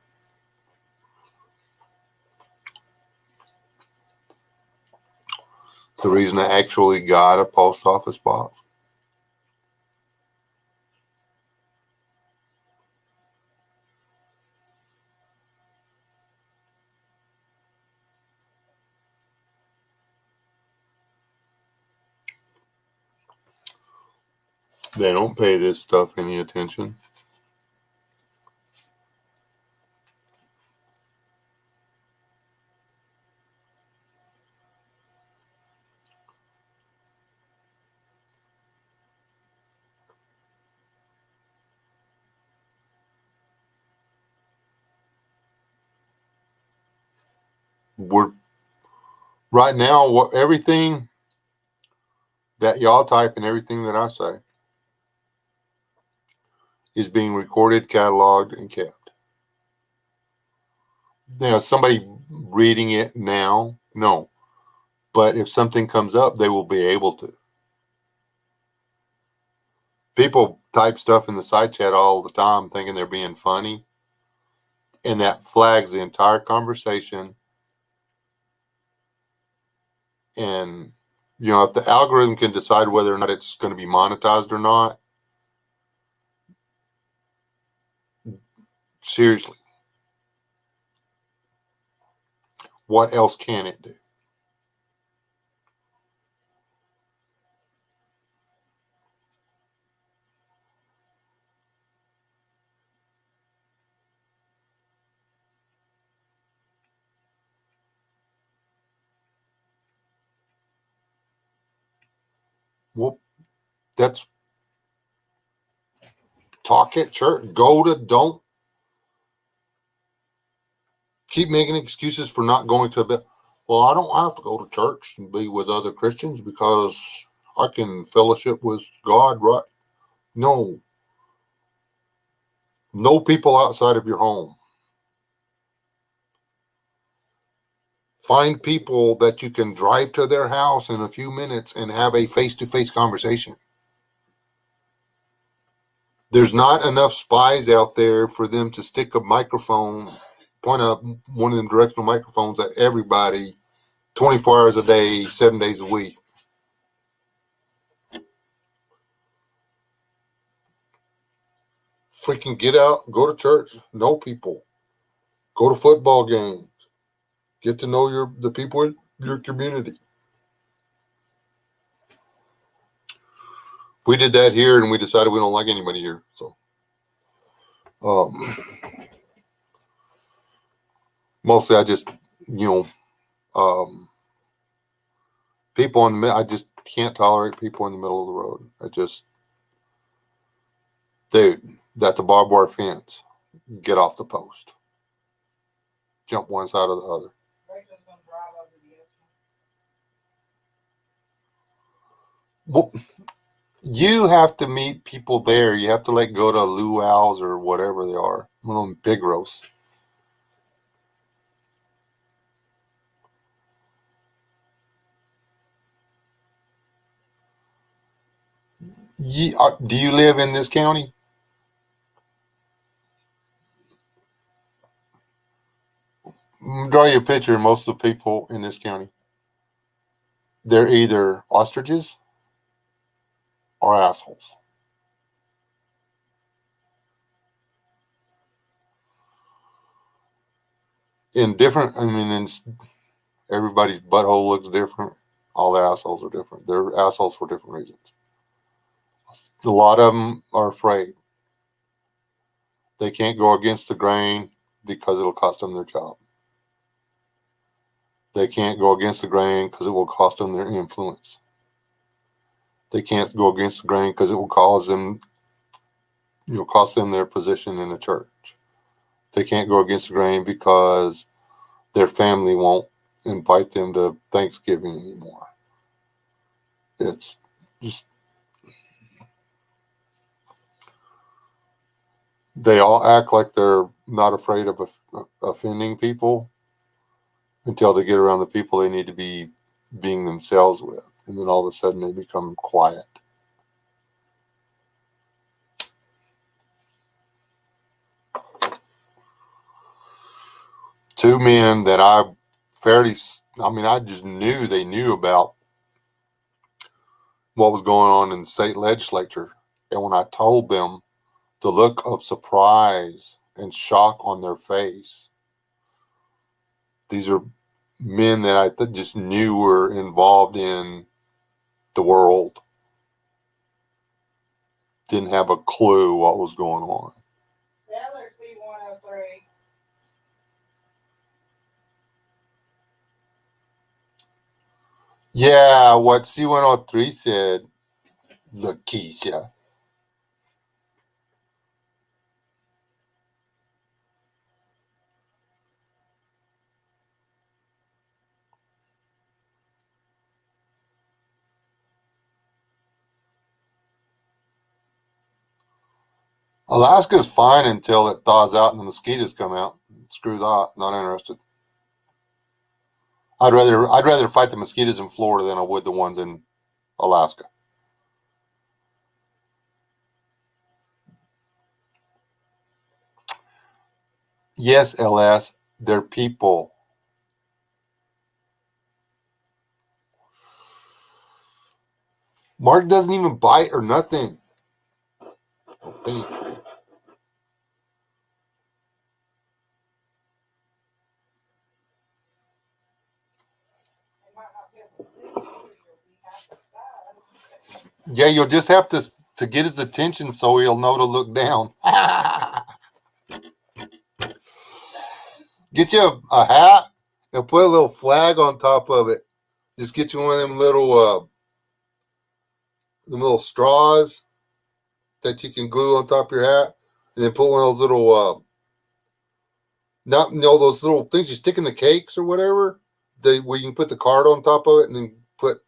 The reason I actually got a post office box. They don't pay this stuff any attention. We're right now, what everything that y'all type and everything that I say is being recorded, cataloged, and kept. Now, somebody reading it now, no. But if something comes up, they will be able to. People type stuff in the side chat all the time thinking they're being funny, and that flags the entire conversation. And, you know, if the algorithm can decide whether or not it's going to be monetized or not, seriously, what else can it do? Well, that's talk at church. Don't keep making excuses for not going to a bit. Well, I don't have to go to church and be with other Christians because I can fellowship with God, right? No, no people outside of your home. Find people that you can drive to their house in a few minutes and have a face-to-face conversation. There's not enough spies out there for them to stick a microphone, point up one of them directional microphones at everybody 24 hours a day, 7 days a week. Freaking get out, go to church, know people, go to football games, get to know the people in your community. We did that here, and we decided we don't like anybody here. So, um, mostly I just, you know, people in the I just can't tolerate people in the middle of the road. I just, dude, that's a barbed wire fence. Get off the post. Jump one side or the other. Rachel's gonna drive over the extra. Well, you have to meet people there. You have to like go to luau's or whatever they are. One of them pig roasts. Do you live in this county? Draw you a picture of most of the people in this county. They're either ostriches or assholes. In different, I mean, everybody's butthole looks different. All the assholes are different. They're assholes for different reasons. A lot of them are afraid. They can't go against the grain because it'll cost them their job. They can't go against the grain because it will cost them their influence. They can't go against the grain because it will cost them their position in the church. They can't go against the grain because their family won't invite them to Thanksgiving anymore. It's just, they all act like they're not afraid of offending people until they get around the people they need to be being themselves with. And then all of a sudden they become quiet. Two men that I just knew they knew about what was going on in the state legislature. And when I told them, the look of surprise and shock on their face, these are men that I just knew were involved in the world, didn't have a clue what was going on. Sailor C103. Yeah, what C103 said, Lakeisha. Alaska's fine until it thaws out and the mosquitoes come out. Screw that. Not interested. I'd rather fight the mosquitoes in Florida than I would the ones in Alaska. Yes, LS, they're people. Mark doesn't even bite or nothing. I think. Yeah, you'll just have to get his attention so he'll know to look down. Get you a hat and put a little flag on top of it. Just get you one of them little straws that you can glue on top of your hat, and then put one of those little those little things you stick in the cakes or whatever. Where you can put the card on top of it, and then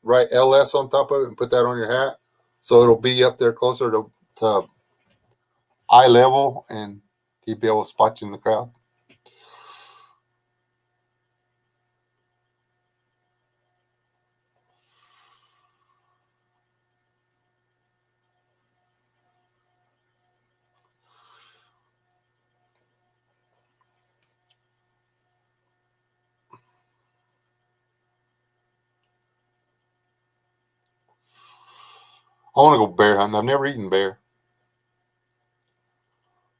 write LS on top of it, and put that on your hat, so it'll be up there closer to eye level, and you'll be able to spot you in the crowd. I want to go bear hunting. I've never eaten bear.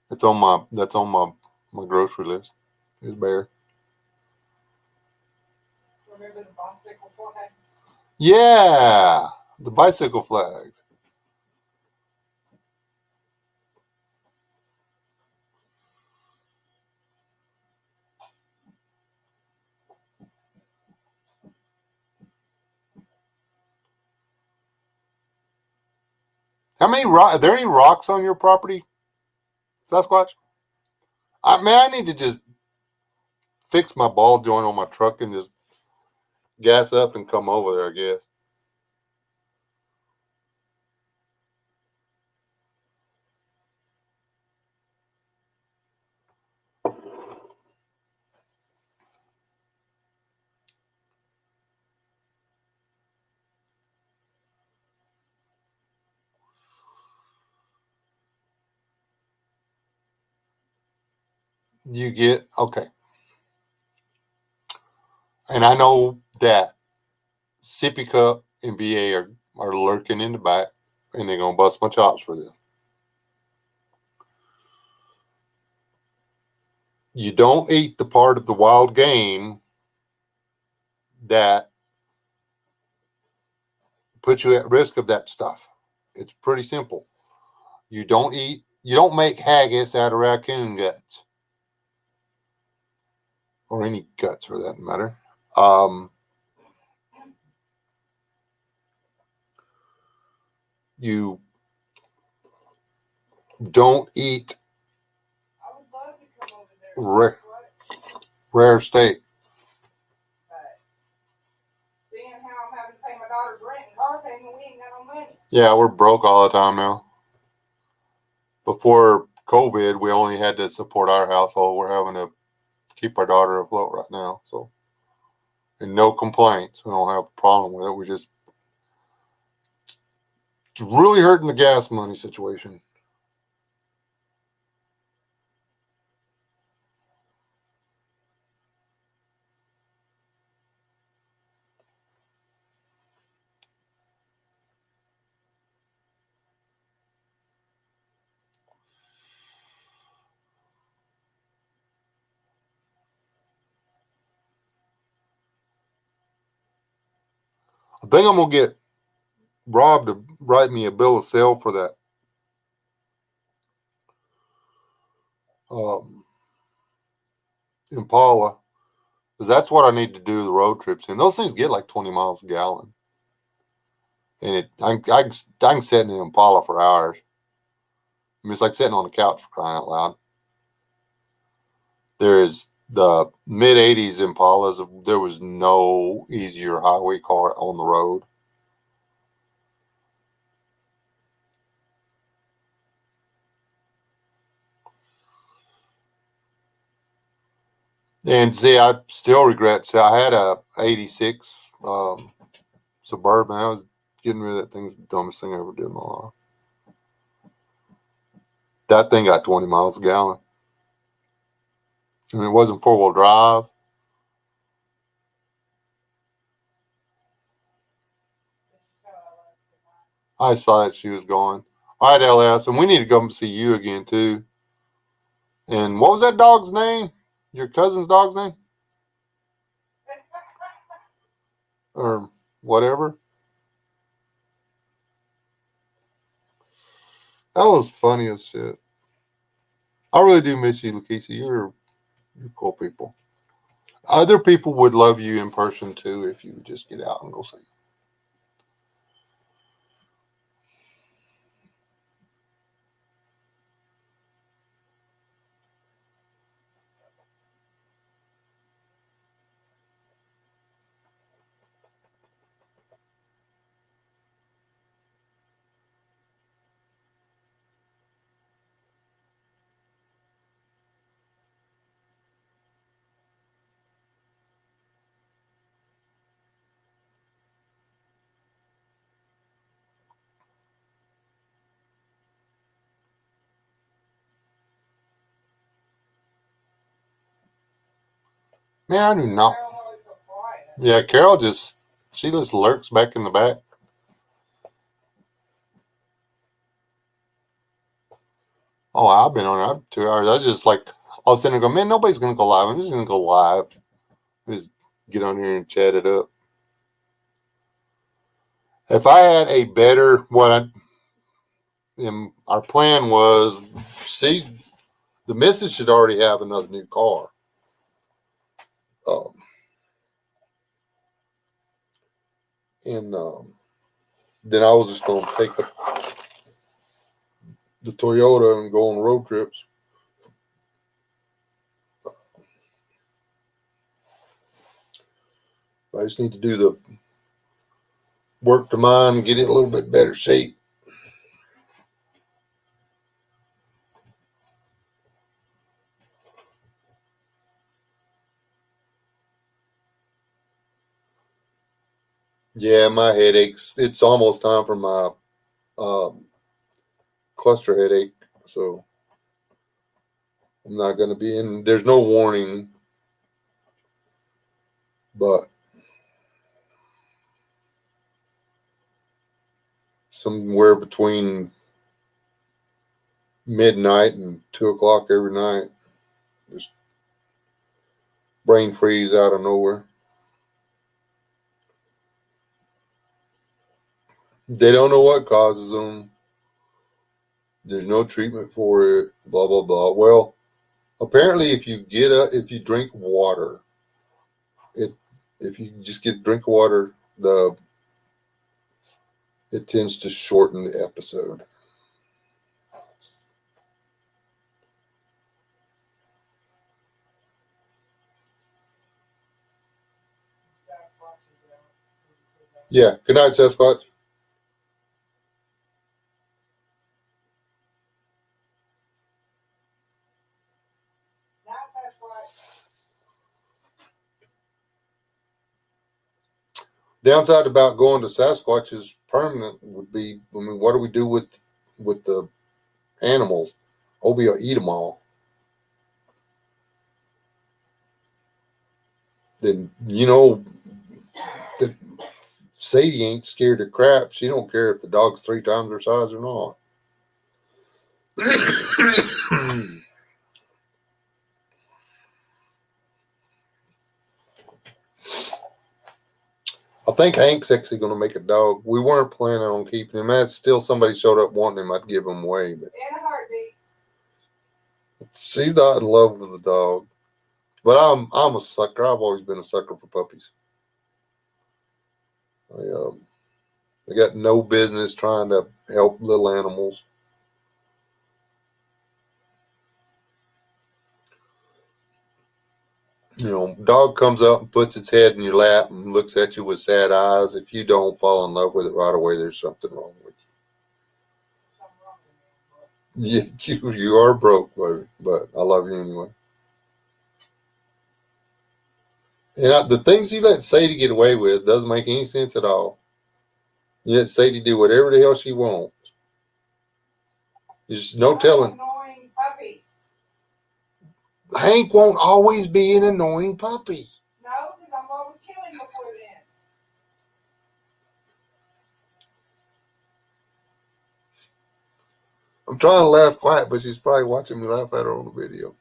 That's on my grocery list. Is bear. Remember the bicycle flags? Yeah, the bicycle flags. How many are there any rocks on your property, Sasquatch? I need to just fix my ball joint on my truck and just gas up and come over there, I guess. You get, okay. And I know that Sippy Cup and BA are lurking in the back, and they're going to bust my chops for this. You don't eat the part of the wild game that puts you at risk of that stuff. It's pretty simple. You don't make haggis out of raccoon guts, or any guts for that matter. You don't eat I would love to come over there. rare steak. But seeing how I'm having to pay my daughter's rent and car payment, we ain't got no money. Yeah, we're broke all the time now. Before COVID, we only had to support our household. We're having to keep our daughter afloat right now. So, and no complaints. We don't have a problem with it. We're just really hurting the gas money situation. I think I'm gonna get Rob to write me a bill of sale for that Impala, because that's what I need to do the road trips in. Those things get like 20 miles a gallon, and I can sit in an Impala for hours. I mean, it's like sitting on the couch, for crying out loud. There's the mid 80s Impalas. There was no easier highway car on the road. And see, I still regret. See, I had a 86 Suburban. I was getting rid of that thing. Was the dumbest thing I ever did in my life. That thing got 20 miles a gallon. I mean, it wasn't four-wheel drive. I saw that she was going. All right, LS, and we need to come see you again, too. And what was that dog's name? Your cousin's dog's name? Or whatever? That was funny as shit. I really do miss you, Lakeisha. You're cool people. Other people would love you in person, too, if you would just get out and go see. Man, I do not. Yeah, Carol she just lurks back in the back. Oh, I've been on there 2 hours. I was just like, I was sitting there going, man, nobody's going to go live. I'm just going to go live. Just get on here and chat it up. If I had a better, our plan was, the missus should already have another new car. And then I was just going to take the Toyota and go on road trips. I just need to do the work to mine and get it in a little bit better shape. Yeah, my headaches. It's almost time for my um, cluster headache, so I'm not going to be in. There's no warning, but somewhere between midnight and 2 o'clock every night, just brain freeze out of nowhere. They don't know what causes them. There's no treatment for it. Blah blah blah. Well, apparently, if you drink water, it if you just get drink water, the it tends to shorten the episode. Yeah. Good night, Sasquatch. Downside about going to Sasquatch is permanent would be, I mean, what do we do with the animals? Obi will eat them all. Then that Sadie ain't scared of crap. She don't care if the dog's 3 times her size or not. I think Hank's actually going to make a dog. We weren't planning on keeping him. That's still somebody showed up wanting him. I'd give him away. But In a heartbeat. she's not in love with the dog. But I'm a sucker. I've always been a sucker for puppies. I got no business trying to help little animals. Dog comes up and puts its head in your lap and looks at you with sad eyes. If you don't fall in love with it right away, there's something wrong with you. Yeah, you are broke, baby, but I love you anyway. And the things you let Sadie get away with doesn't make any sense at all. You let Sadie do whatever the hell she wants. There's no telling. Annoying puppy. Hank won't always be an annoying puppy. No, because I'm going to kill him before then. I'm trying to laugh quiet, but she's probably watching me laugh at her on the video.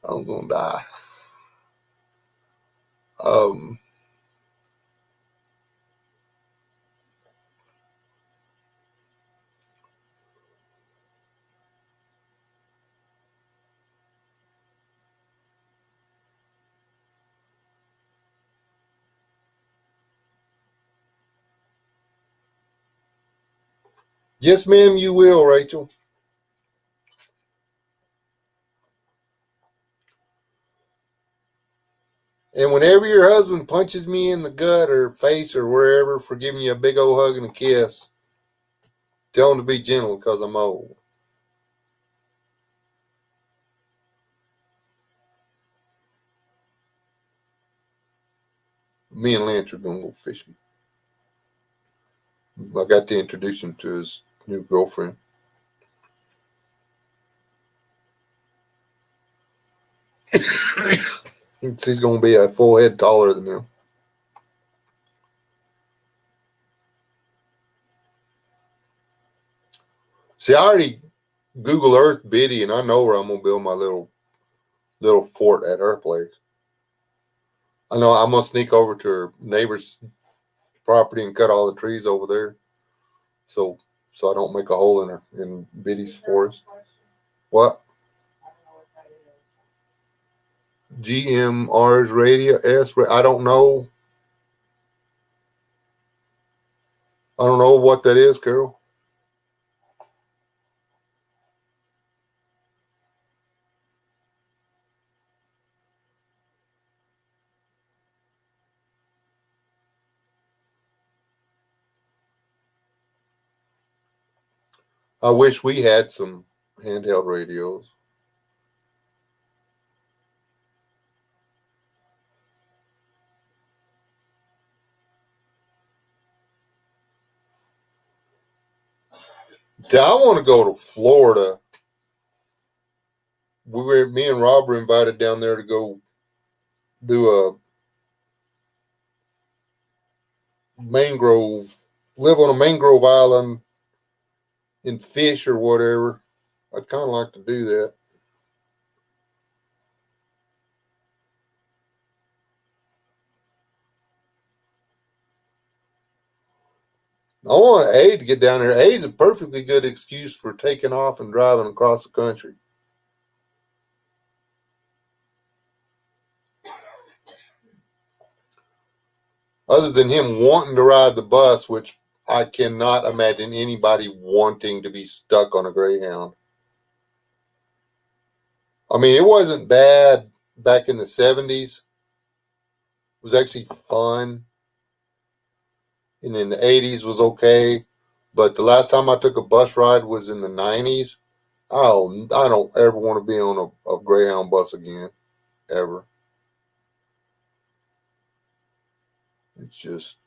I'm gonna die. Um, yes, ma'am, you will, Rachel. And whenever your husband punches me in the gut or face or wherever for giving you a big old hug and a kiss, tell him to be gentle because I'm old. Me and Lance are going to go fishing. I got to introduce him to his new girlfriend. He's going to be a full head taller than him. See, I already Google Earth Biddy, and I know where I'm going to build my little fort at her place. I know I'm going to sneak over to her neighbor's property and cut all the trees over there, so I don't make a hole in Biddy's forest. What? GMR's radio S. I don't know. I don't know what that is, Carol. I wish we had some handheld radios. I want to go to Florida. Me and Rob were invited down there to go do a mangrove, live on a mangrove island and fish or whatever. I'd kind of like to do that. I want Aid to get down there. Aid's a perfectly good excuse for taking off and driving across the country. Other than him wanting to ride the bus, which I cannot imagine anybody wanting to be stuck on a Greyhound. I mean, it wasn't bad back in the 70s. It was actually fun. And then the 80s was okay. But the last time I took a bus ride was in the 90s. I don't ever want to be on a Greyhound bus again. Ever. It's just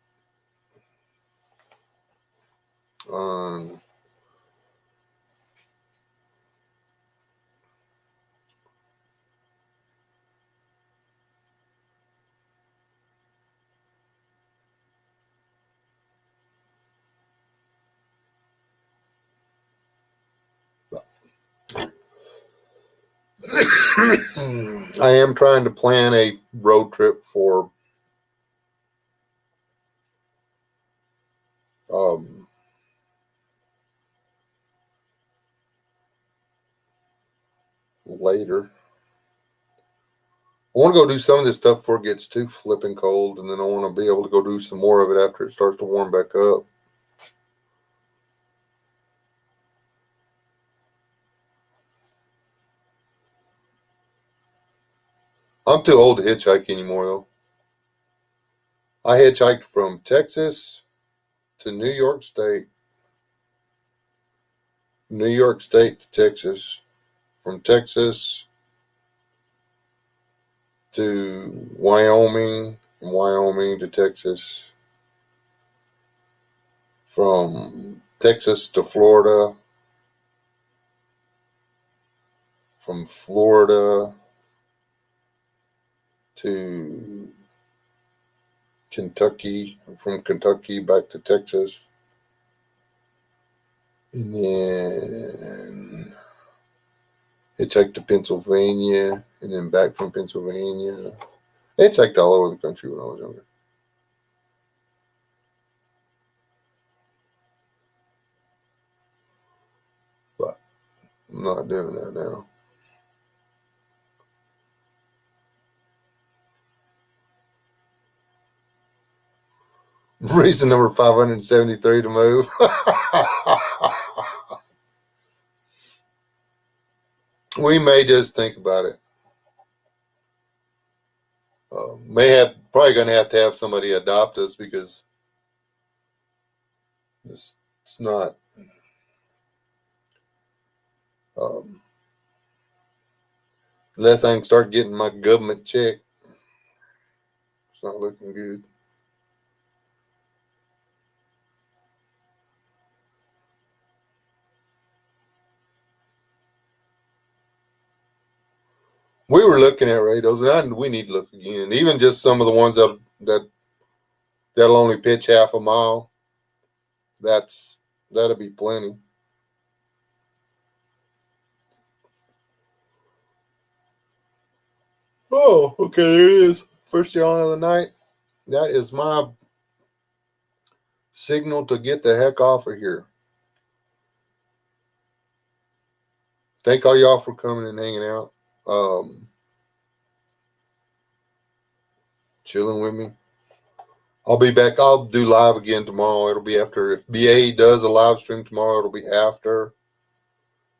um, I am trying to plan a road trip for um, later. I want to go do some of this stuff before it gets too flipping cold, and then I want to be able to go do some more of it after it starts to warm back up. I'm too old to hitchhike anymore, though. I hitchhiked from Texas to New York State, New York State to Texas, from Texas to Wyoming, from Wyoming to Texas, from Texas to Florida, from Florida to Kentucky, from Kentucky back to Texas, and then hitchhiked to Pennsylvania, and then back from Pennsylvania. I hitchhiked all over the country when I was younger. But I'm not doing that now. Reason number 573 to move. We may just think about it. Probably going to have somebody adopt us because it's not um, unless I can start getting my government check. It's not looking good. We were looking at radios, and we need to look again. Even just some of the ones that'll only pitch half a mile. That'll be plenty. Oh, okay, there it is. First yawn of the night. That is my signal to get the heck off of here. Thank all y'all for coming and hanging out. Chilling with me. I'll be back. I'll do live again tomorrow. It'll be after. If BA does a live stream tomorrow, it'll be after.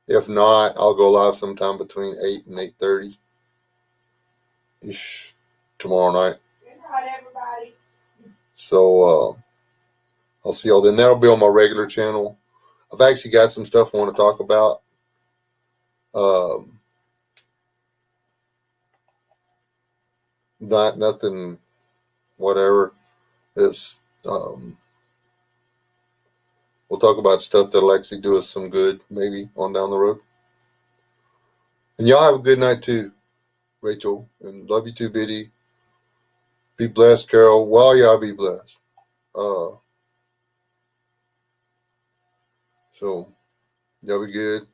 If not, I'll go live sometime between 8 and 8:30 ish tomorrow night. Good night, everybody. So I'll see y'all then. That'll be on my regular channel. I've actually got some stuff I want to talk about. Um, Not nothing, whatever. It's we'll talk about stuff that'll actually do us some good, maybe on down the road. And y'all have a good night too, Rachel, and love you too, Biddy. Be blessed, Carol. Well, y'all be blessed. Uh, so y'all be good.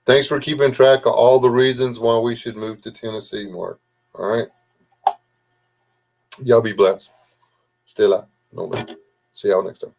Thanks for keeping track of all the reasons why we should move to Tennessee, Mark. All right. Y'all be blessed. Stay alive. No, see y'all next time.